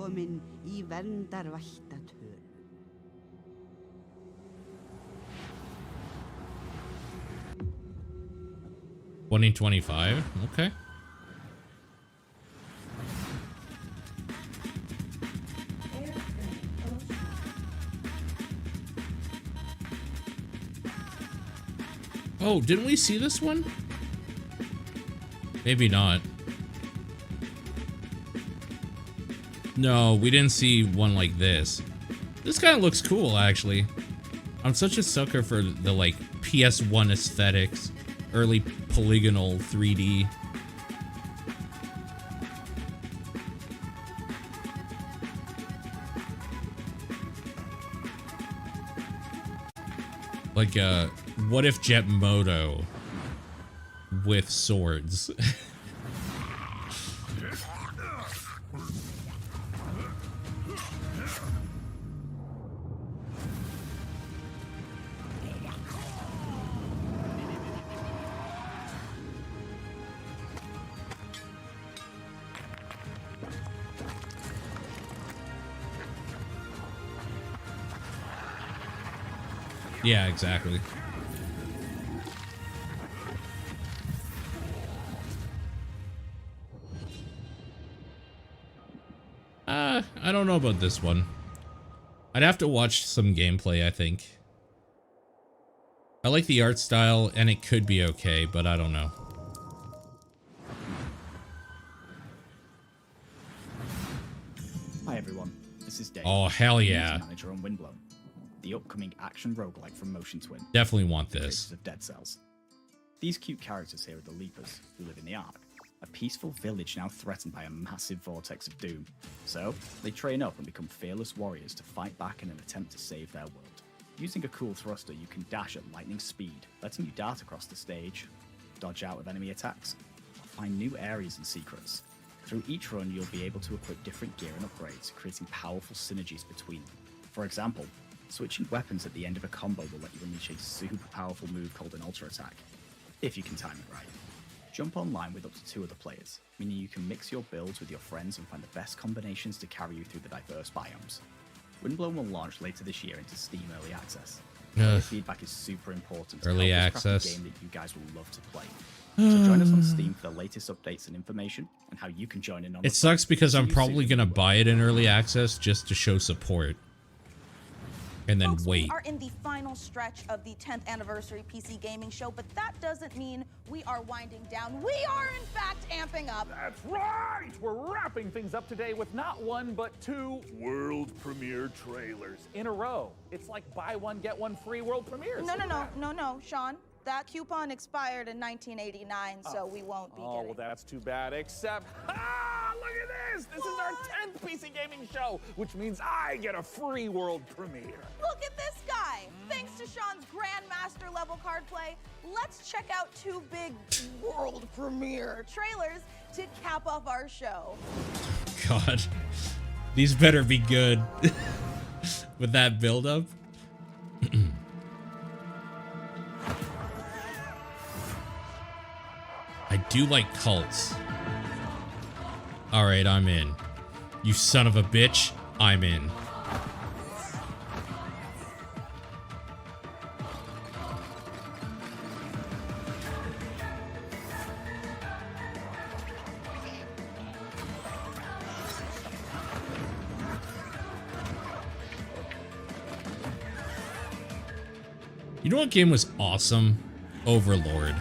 Velkomin í verndarvættatölu. 2025? Okay. Oh, didn't we see this one? Maybe not. No, we didn't see one like this. This kind of looks cool, actually. I'm such a sucker for the, like, PS1 aesthetics. Early polygonal 3D. Like, what if Jet Moto with swords? Yeah, exactly. I don't know about this one. I'd have to watch some gameplay, I think. I like the art style, and it could be okay, but I don't know. Hi everyone, this is Dave. Oh, hell yeah. Manager on Windblown, the upcoming action roguelike from Motion Twin. Definitely want the this. creators of Dead Cells. These cute characters here are the Leapers, who live in the Ark, a peaceful village now threatened by a massive vortex of doom. So, they train up and become fearless warriors to fight back in an attempt to save their world. Using a cool thruster, you can dash at lightning speed, letting you dart across the stage, dodge out of enemy attacks, or find new areas and secrets. Through each run, you'll be able to equip different gear and upgrades, creating powerful synergies between them. For example, switching weapons at the end of a combo will let you unleash a super powerful move called an Ultra Attack, if you can time it right. Jump online with up to 2 other players, meaning you can mix your builds with your friends and find the best combinations to carry you through the diverse biomes. Windblown will launch later this year into Steam Early Access. Player feedback is super important to Early help us craft access. a game that you guys will love to play. So join us on Steam for the latest updates and information, and how you can join in on It sucks because I'm probably gonna buy it in early access just to show support. And then Folks, wait. we are in the final stretch of the 10th anniversary PC gaming show, but that doesn't mean we are winding down. We are, in fact, amping up. That's right! We're wrapping things up today with not one, but 2 world premiere trailers in a row. It's like buy one, get one free world premieres. No, Sean. That coupon expired in 1989, so we won't be Oh, getting well, that's too bad, except, look at this! This is our 10th PC gaming show, which means I get a free world premiere. Look at this guy! Thanks to Sean's Grandmaster level card play, let's check out 2 big world premiere trailers to cap off our show. God. These better be good. With that build-up. I do like cults. Alright, I'm in. You son of a bitch, I'm in. You know what game was awesome? Overlord.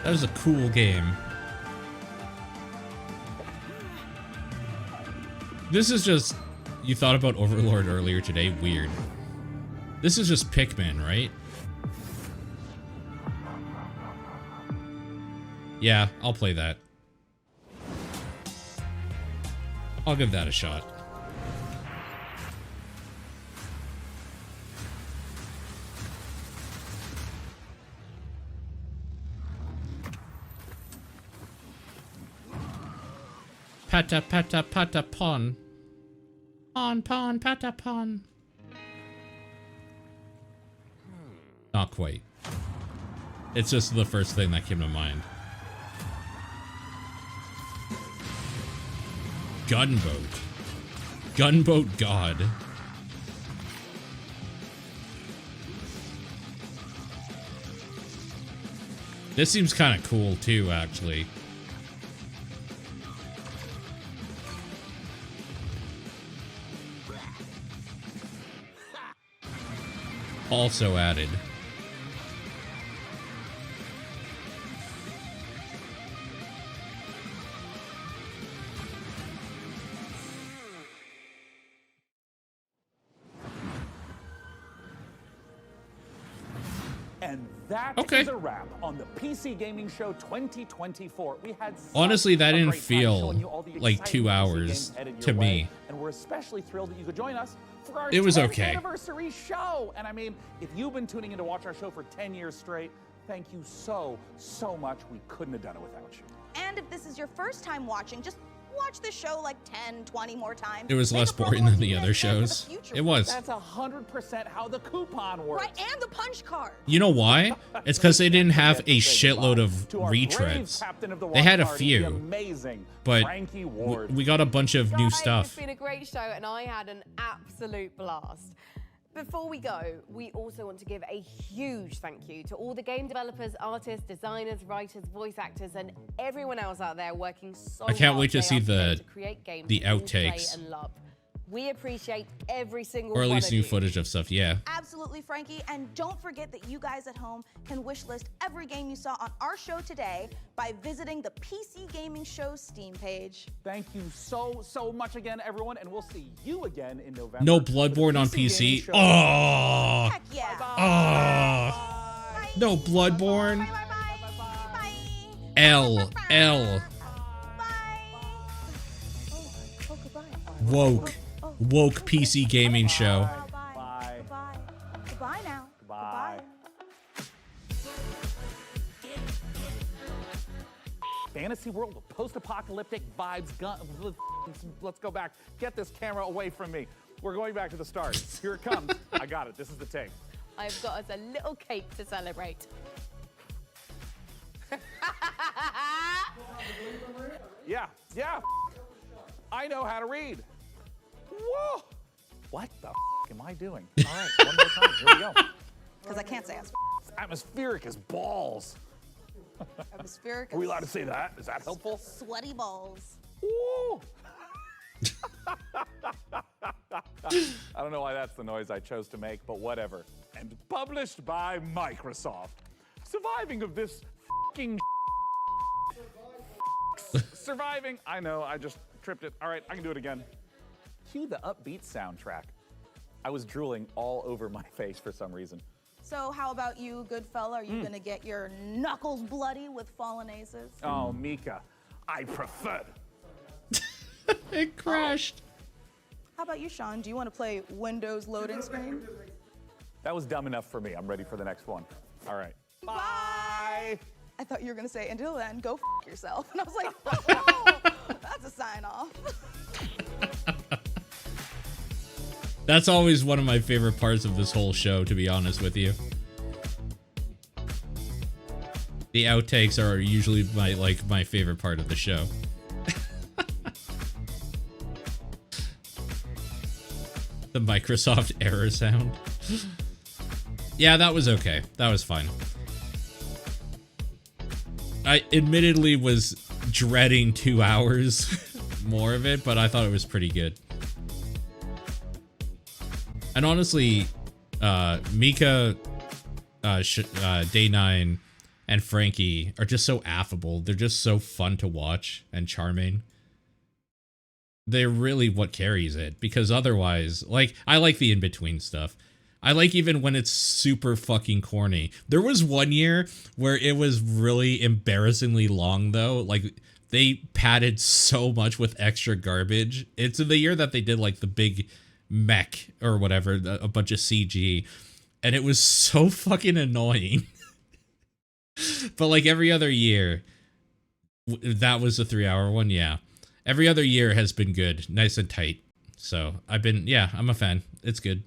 That was a cool game. This is just... You thought about Overlord earlier today? Weird. This is just Pikmin, right? Yeah, I'll play that. I'll give that a shot. Pata pata pata pon. Pon pon pata pon. Not quite. It's just the first thing that came to mind. Gunboat. Gunboat God. This seems kind of cool too, actually. Also added. And that Okay. is a wrap on the PC Gaming Show 2024. We had Honestly, that a didn't great time feel showing you all the like exciting 2 PC hours games headed your to way, me. and we're especially thrilled that you could join us for our It was 10th okay. anniversary show. And I mean, if you've been tuning in to watch our show for 10 years straight, thank you so much. We couldn't have done it without you. And if this is your first time watching, just watch the show like 10, 20 more times. It was Make less a promo boring than the team other and plan for the shows. future. It was. That's 100% how the coupon works. Right, and the punch card. You know why? It's because they didn't have a shitload of To our brave retreads. captain of the They had a watch party, the few, amazing but Frankie Ward. we got a bunch of new Guys, It's stuff. been a great show and I had an absolute blast. Before we go, we also want to give a huge thank you to all the game developers, artists, designers, writers, voice actors, and everyone else out there working so I can't hard wait to day see after day the to create games the we all play outtakes, and love. We appreciate every single or at one least of new you. footage of stuff. Yeah. Absolutely, Frankie. And don't forget that you guys at home can wishlist every game you saw on our show today by visiting the PC Gaming Show Steam page. Thank you so much again, everyone, and we'll see you again in November. No for the Bloodborne on PC Gaming PC. Show. Oh. Heck yeah. Oh. No Bloodborne. L. Oh, goodbye. Woke PC gaming show. Bye. Goodbye now. Bye. Fantasy world with post-apocalyptic vibes. Let's go back. Get this camera away from me. We're going back to the start. Here it comes. I got it. This is the tape. I've got us a little cake to celebrate. Yeah. I know how to read. Whoa! What the am I doing? All right, one more time. Here we go. Because I can't say ass. Atmospheric as balls. Atmospheric. Are we allowed to say that? Is that helpful? Sweaty balls. Woo! I don't know why that's the noise I chose to make, but whatever. And published by Microsoft. Surviving of this f***ing surviving. I know, I just tripped it. All right, I can do it again. Cue the upbeat soundtrack. I was drooling all over my face for some reason. So how about you, good fella? Are you gonna get your knuckles bloody with fallen aces? Oh, Mika, I prefer. It crashed. How about you, Sean? Do you want to play Windows loading screen? That was dumb enough for me. I'm ready for the next one. All right. Bye. I thought you were gonna say, until then, go f yourself. And I was like, oh, that's a sign off. That's always one of my favorite parts of this whole show, to be honest with you. The outtakes are usually my favorite part of the show. The Microsoft error sound. Yeah, that was okay. That was fine. I admittedly was dreading 2 hours more of it, but I thought it was pretty good. And honestly, Mika, Day 9, and Frankie are just so affable. They're just so fun to watch and charming. They're really what carries it, because otherwise, like, I like the in-between stuff. I like even when it's super fucking corny. There was one year where it was really embarrassingly long, though. Like, they padded so much with extra garbage. It's the year that they did, like, the big mech or whatever, a bunch of CG. And it was so fucking annoying. But, like, every other year, that was a 3-hour one, yeah. Every other year has been good, nice and tight. So, I'm a fan. It's good.